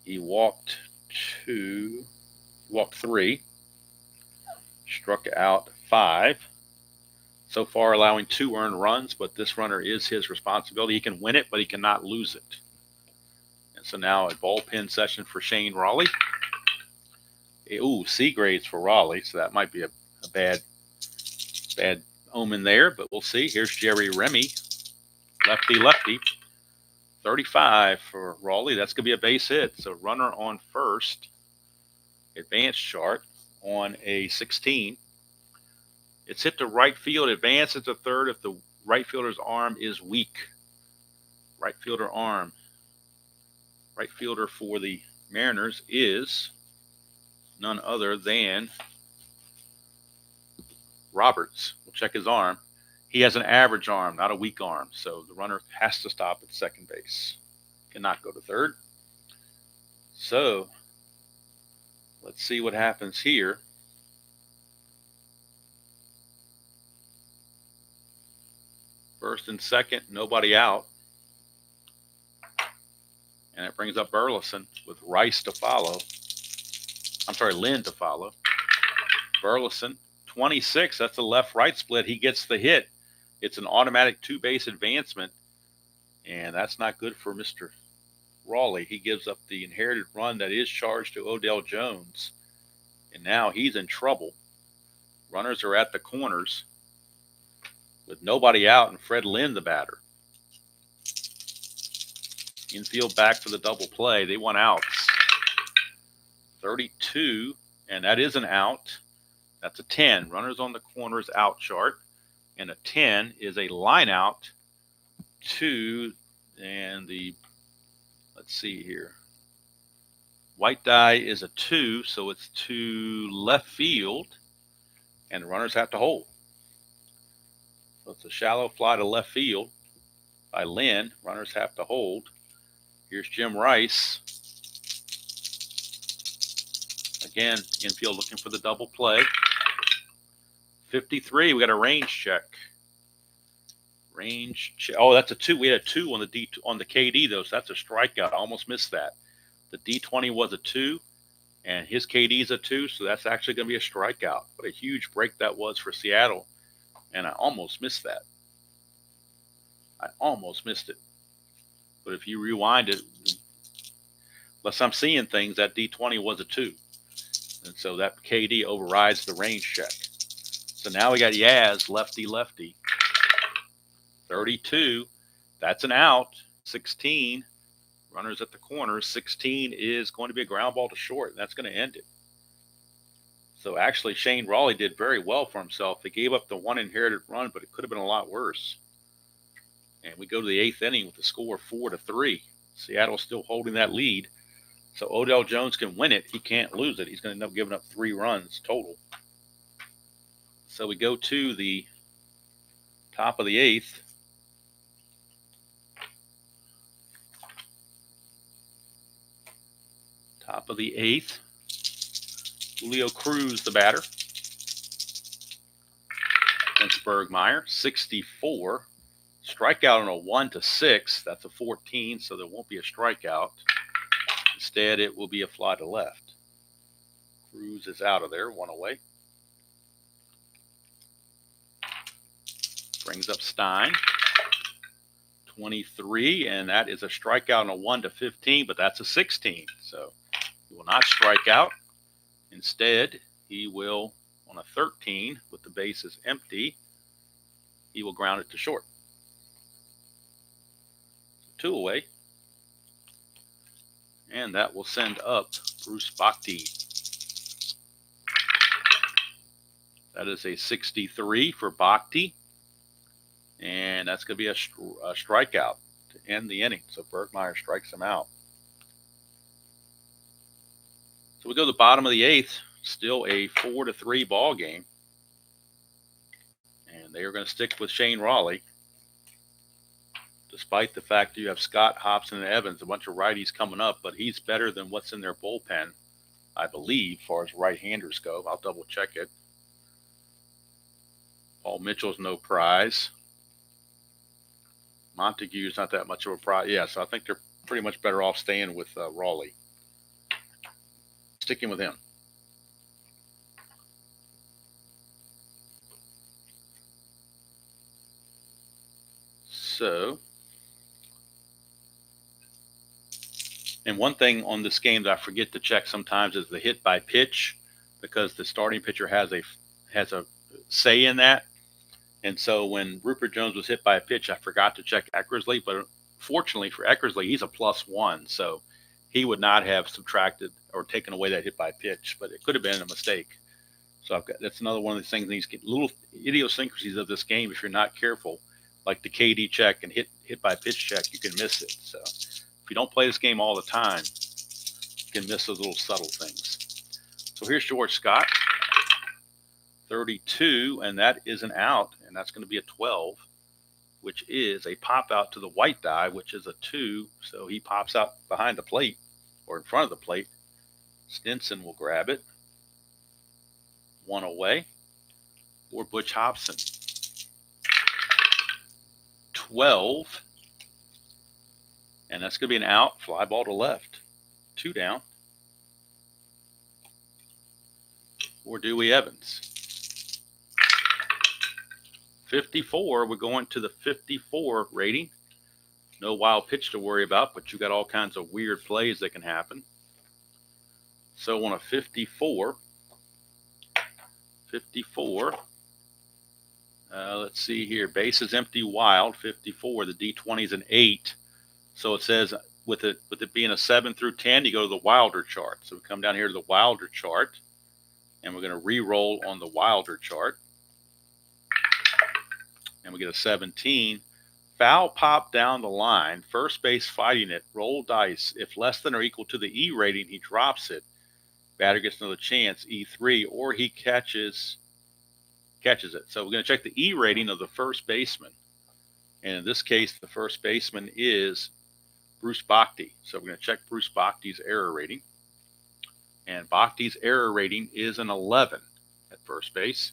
He walked 3. Struck out 5. So far allowing 2 earned runs, but this runner is his responsibility. He can win it, but he cannot lose it. And so now a bullpen session for Shane Raleigh. Ooh, C grades for Raleigh, so that might be a bad omen there, but we'll see. Here's Jerry Remy, lefty. 35 for Raleigh. That's going to be a base hit. So runner on first, advanced chart on a 16. It's hit to right field, advances to third if the right fielder's arm is weak. Right fielder arm. Right fielder for the Mariners is none other than Roberts. We'll check his arm. He has an average arm, not a weak arm. So the runner has to stop at second base. Cannot go to third. So let's see what happens here. First and second, nobody out. And it brings up Burleson with Rice to follow. I'm sorry, Lynn to follow. Burleson, 26. That's a left-right split. He gets the hit. It's an automatic 2-base advancement. And that's not good for Mr. Raleigh. He gives up the inherited run that is charged to Odell Jones. And now he's in trouble. Runners are at the corners with nobody out and Fred Lynn the batter. Infield back for the double play. They want outs. 32, and that is an out. That's a 10. Runners on the corners out chart. And a 10 is a line out to, and let's see here. White die is a 2, so it's to left field, and the runners have to hold. So it's a shallow fly to left field by Lynn. Runners have to hold. Here's Jim Rice. Again, infield looking for the double play. 53, we got a range check. Range check. Oh, that's a 2. We had a 2 on the KD though, so that's a strikeout. I almost missed that. The D20 was a 2, and his KD is a 2, so that's actually going to be a strikeout. What a huge break that was for Seattle, and I almost missed that. I almost missed it. But if you rewind it, unless I'm seeing things, that D20 was a 2. And so that KD overrides the range check. So now we got Yaz, lefty. 32, that's an out. 16, runners at the corners. 16 is going to be a ground ball to short, and that's going to end it. So actually, Shane Raleigh did very well for himself. He gave up the 1 inherited run, but it could have been a lot worse. And we go to the 8th inning with the score 4-3. Seattle's still holding that lead. So Odell Jones can win it. He can't lose it. He's going to end up giving up 3 runs total. So we go to the top of the 8th. Top of the 8th. Julio Cruz, the batter. Against Bergmeyer. 64. Strikeout on a 1-6. That's a 14, so there won't be a strikeout. Instead, it will be a fly to left. Cruz is out of there, 1 away. Brings up Stein. 23, and that is a strikeout on a 1-15, but that's a 16. So he will not strike out. Instead, he will, on a 13, with the bases empty, he will ground it to short. 2 away. And that will send up Bruce Bhakti. That is a 63 for Bhakti. And that's going to be a strikeout to end the inning. So Bergmeyer strikes him out. So we go to the bottom of the 8th. Still a 4-3 ball game. And they are going to stick with Shane Raleigh. Despite the fact that you have Scott, Hobson, and Evans, a bunch of righties coming up, but he's better than what's in their bullpen, I believe, as far as right-handers go. I'll double-check it. Paul Mitchell's no prize. Montague's not that much of a prize. Yeah, so I think they're pretty much better off staying with Raleigh. Sticking with him. So, and one thing on this game that I forget to check sometimes is the hit by pitch, because the starting pitcher has a say in that. And so when Rupert Jones was hit by a pitch, I forgot to check Eckersley, but fortunately for Eckersley, he's a +1, so he would not have subtracted or taken away that hit by pitch, but it could have been a mistake. So that's another one of these things, these little idiosyncrasies of this game. If you're not careful, like the KD check and hit by pitch check, you can miss it. So if you don't play this game all the time, you can miss those little subtle things. So here's George Scott, 32, and that is an out, and that's going to be a 12, which is a pop out to the white die, which is a 2. So he pops out behind the plate or in front of the plate. Stinson will grab it. 1 away. Or Butch Hobson. 12. And that's going to be an out. Fly ball to left. 2 down. Or Dewey Evans. 54. We're going to the 54 rating. No wild pitch to worry about, but you got all kinds of weird plays that can happen. So on a 54, let's see here. Bases empty, wild, 54. The D20 is an 8. So it says with it being a 7 through 10, you go to the Wilder chart. So we come down here to the Wilder chart. And we're going to re-roll on the Wilder chart. And we get a 17. Foul pop down the line. First base fighting it. Roll dice. If less than or equal to the E rating, he drops it. Batter gets another chance, E3, or he catches it. So we're going to check the E rating of the first baseman. And in this case, the first baseman is Bruce Bhakti. So we're going to check Bruce Bhakti's error rating. And Bhakti's error rating is an 11 at first base.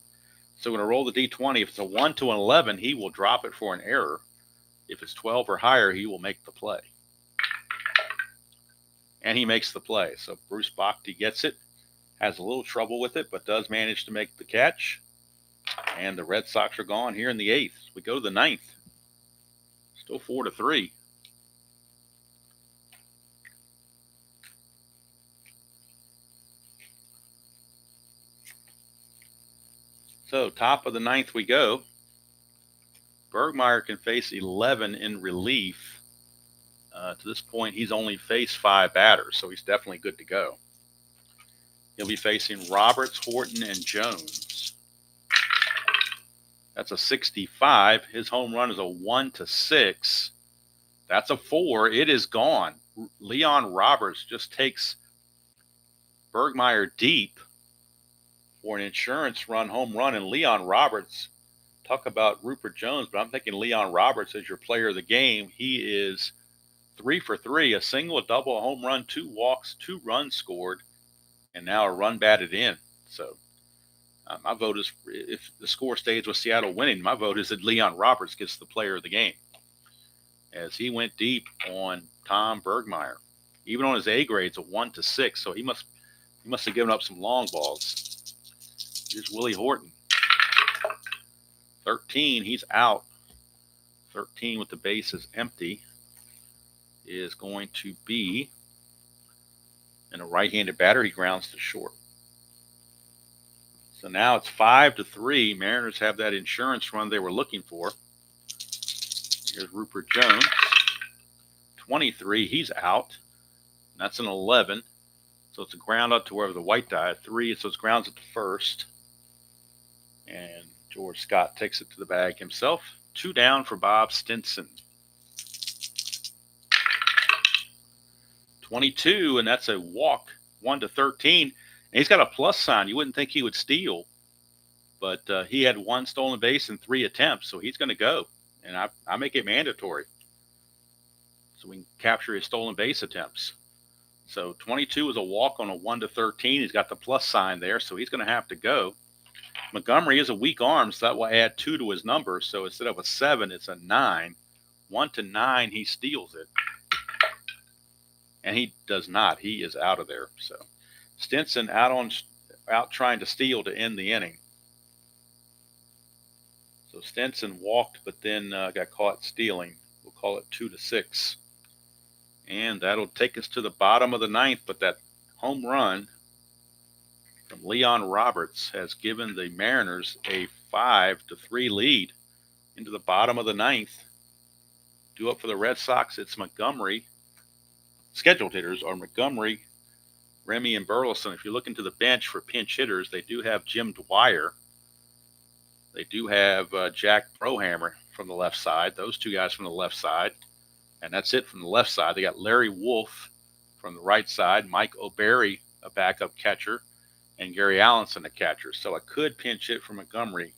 So we're going to roll the D20. If it's a 1 to an 11, he will drop it for an error. If it's 12 or higher, he will make the play. And he makes the play. So Bruce Bhakti gets it, has a little trouble with it, but does manage to make the catch. And the Red Sox are gone here in the 8th. We go to the 9th. Still 4-3. So top of the 9th we go. Bergmeyer can face 11 in relief. To this point, he's only faced 5 batters, so he's definitely good to go. He'll be facing Roberts, Horton, and Jones. That's a 65. His home run is a 1-6. That's a 4. It is gone. Leon Roberts just takes Bergmeyer deep for an insurance run, home run, and Leon Roberts, talk about Rupert Jones, but I'm thinking Leon Roberts is your player of the game. He is 3 for 3, a single, a double, a home run, 2 walks, 2 runs scored, and now a run batted in. So my vote is, if the score stays with Seattle winning, my vote is that Leon Roberts gets the player of the game, as he went deep on Tom Bergmeyer. Even on his A grades, a 1-6, so he must have given up some long balls. Here's Willie Horton. 13, he's out. 13 with the bases empty is going to be, and a right-handed batter, he grounds to short. So now it's 5-3. Mariners have that insurance run they were looking for. Here's Rupert Jones. 23, he's out. That's an 11. So it's a ground out to wherever the white die at 3. So it's grounds at the first. And George Scott takes it to the bag himself. 2 down for Bob Stinson. 22, and that's a walk, 1-13. And he's got a plus sign. You wouldn't think he would steal, but he had 1 stolen base in 3 attempts, so he's going to go. And I make it mandatory so we can capture his stolen base attempts. So 22 is a walk on a 1-13. He's got the plus sign there, so he's going to have to go. Montgomery is a weak arm, so that will add 2 to his number. So instead of a 7, it's a 9. 1-9, he steals it. And he does not. He is out of there. So Stinson out trying to steal to end the inning. So Stinson walked, but then got caught stealing. We'll call it 2-6. And that'll take us to the bottom of the 9th. But that home run from Leon Roberts has given the Mariners a 5-3 lead into the bottom of the 9th. Due up for the Red Sox, it's Montgomery. Scheduled hitters are Montgomery, Remy, and Burleson. If you look into the bench for pinch hitters, they do have Jim Dwyer. They do have Jack Brohammer from the left side. Those 2 guys from the left side. And that's it from the left side. They got Larry Wolf from the right side, Mike O'Berry, a backup catcher, and Gary Allenson, a catcher. So I could pinch hit for Montgomery.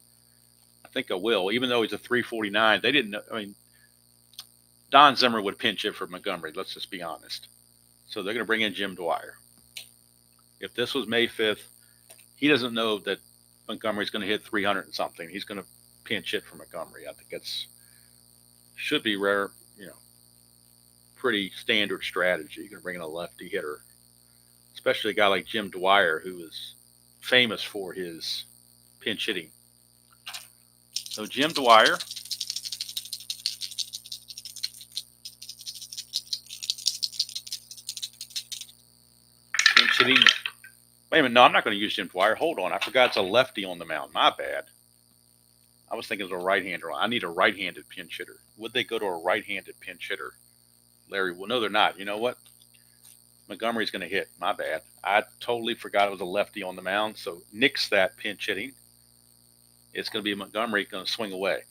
I think I will, even though he's a 349. They didn't know. I mean, Don Zimmer would pinch hit for Montgomery. Let's just be honest. So they're going to bring in Jim Dwyer. If this was May 5th, he doesn't know that Montgomery's going to hit 300 and something. He's going to pinch hit for Montgomery. I think that's should be rare, pretty standard strategy. You're going to bring in a lefty hitter, especially a guy like Jim Dwyer, who is famous for his pinch hitting. So Jim Dwyer. Pinch hitting. Wait a minute. No, I'm not going to use Jim Dwyer. Hold on. I forgot it's a lefty on the mound. My bad. I was thinking it was a right-hander. I need a right-handed pinch hitter. Would they go to a right-handed pinch hitter? Larry, well, no, they're not. You know what? Montgomery's going to hit. My bad. I totally forgot it was a lefty on the mound. So nix that pinch hitting. It's going to be Montgomery going to swing away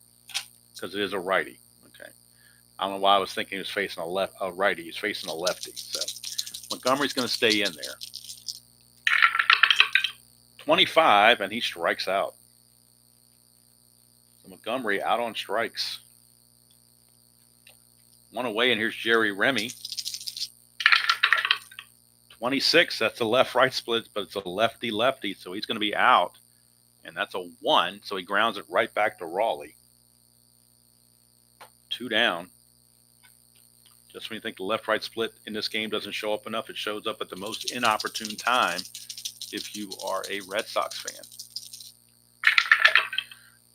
because it is a righty. Okay. I don't know why I was thinking he was facing a righty. He's facing a lefty. So Montgomery's going to stay in there. 25, and he strikes out. So Montgomery out on strikes. One away, and here's Jerry Remy. 26, that's a left-right split, but it's a lefty-lefty, so he's going to be out. And that's a 1, so he grounds it right back to Raleigh. 2 down. Just when you think the left-right split in this game doesn't show up enough, it shows up at the most inopportune time if you are a Red Sox fan.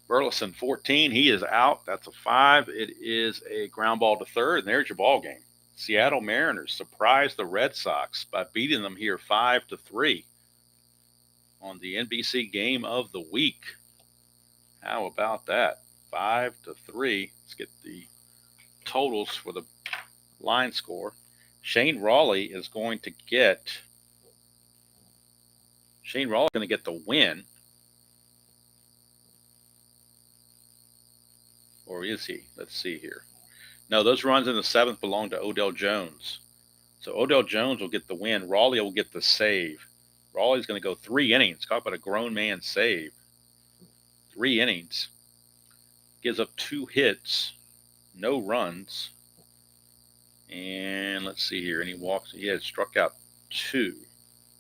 Burleson, 14, he is out. That's a 5. It is a ground ball to third, and there's your ball game. Seattle Mariners surprised the Red Sox by beating them here 5-3 on the NBC game of the week. How about that? 5-3. Let's get the totals for the line score. Shane Raleigh is going to get the win. Or is he? Let's see here. No, those runs in the 7th belong to Odell Jones. So Odell Jones will get the win. Raleigh will get the save. Raleigh's going to go 3 innings. Talk about a grown man save. 3 innings. Gives up 2 hits. No runs. And let's see here. Any walks? He had struck out 2.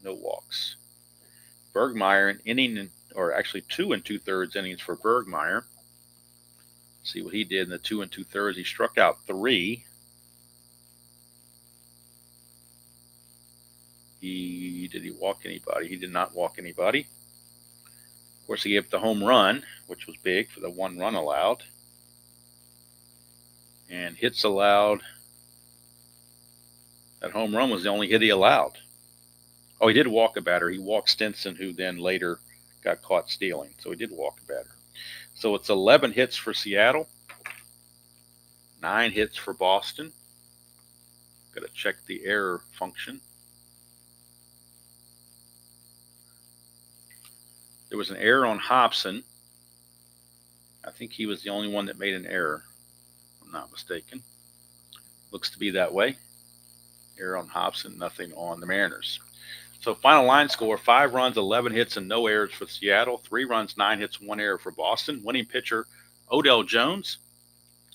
No walks. Bergmeyer, an inning, or actually 2 2/3 innings for Bergmeyer. See what he did in the 2 2/3. He struck out 3. Did he walk anybody? He did not walk anybody. Of course, he gave up the home run, which was big for the 1 run allowed. And hits allowed. That home run was the only hit he allowed. Oh, he did walk a batter. He walked Stinson, who then later got caught stealing. So he did walk a batter. So it's 11 hits for Seattle, 9 hits for Boston. Got to check the error function. There was an error on Hobson. I think he was the only one that made an error, if I'm not mistaken. Looks to be that way. Error on Hobson, nothing on the Mariners. So final line score, 5 runs, 11 hits, and no errors for Seattle. 3 runs, 9 hits, 1 error for Boston. Winning pitcher, Odell Jones.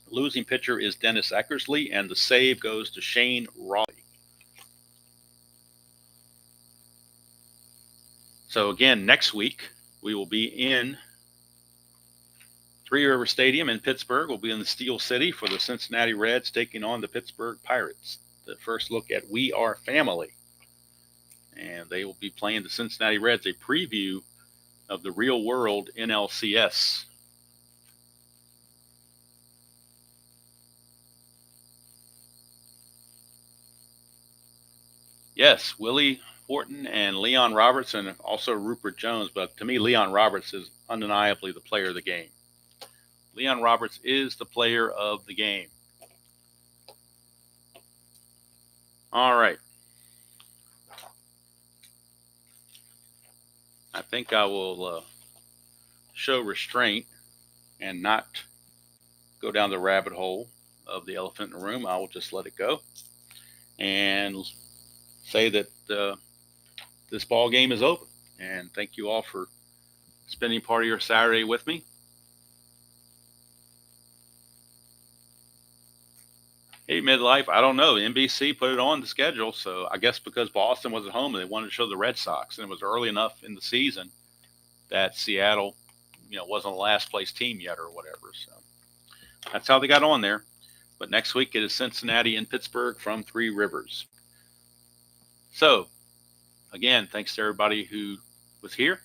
Losing pitcher is Dennis Eckersley, and the save goes to Shane Raleigh. So again, next week, we will be in Three River Stadium in Pittsburgh. We'll be in the Steel City for the Cincinnati Reds taking on the Pittsburgh Pirates. The first look at We Are Family. And they will be playing the Cincinnati Reds, a preview of the Real World NLCS. Yes, Willie Horton and Leon Roberts, and also Rupert Jones. But to me, Leon Roberts is undeniably the player of the game. Leon Roberts is the player of the game. All right. I think I will show restraint and not go down the rabbit hole of the elephant in the room. I will just let it go and say that this ball game is over. And thank you all for spending part of your Saturday with me. Hey, Midlife, I don't know. NBC put it on the schedule, so I guess because Boston was at home and they wanted to show the Red Sox, and it was early enough in the season that Seattle, wasn't a last place team yet or whatever. So that's how they got on there. But next week it is Cincinnati and Pittsburgh from Three Rivers. So again, thanks to everybody who was here.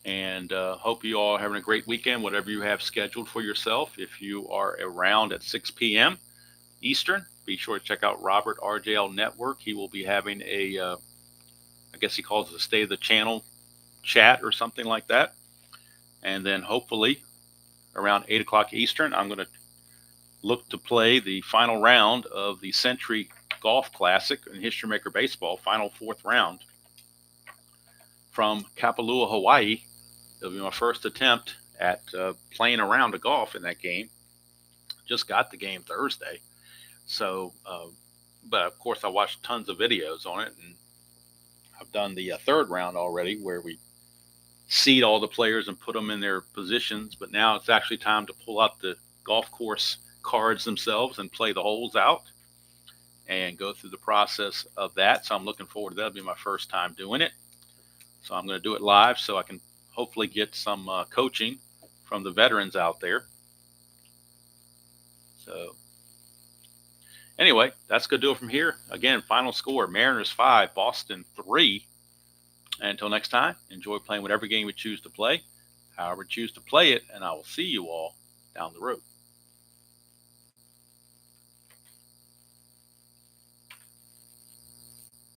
And hope you all are having a great weekend, whatever you have scheduled for yourself. If you are around at 6 p.m. Eastern, be sure to check out Robert RJL Network. He will be having a, I guess he calls it a State of the Channel chat or something like that. And then hopefully around 8 o'clock Eastern, I'm going to look to play the final round of the Century Golf Classic and History Maker Baseball, final fourth round from Kapalua, Hawaii. It'll be my first attempt at playing a round of golf in that game. Just got the game Thursday. So, but of course, I watched tons of videos on it, and I've done the third round already where we seed all the players and put them in their positions. But now it's actually time to pull out the golf course cards themselves and play the holes out and go through the process of that. So I'm looking forward to that. It'll be my first time doing it. So I'm going to do it live so I can hopefully get some coaching from the veterans out there. So anyway, that's going to do it from here. Again, final score, Mariners 5, Boston 3. And until next time, enjoy playing whatever game you choose to play, however you choose to play it, and I will see you all down the road.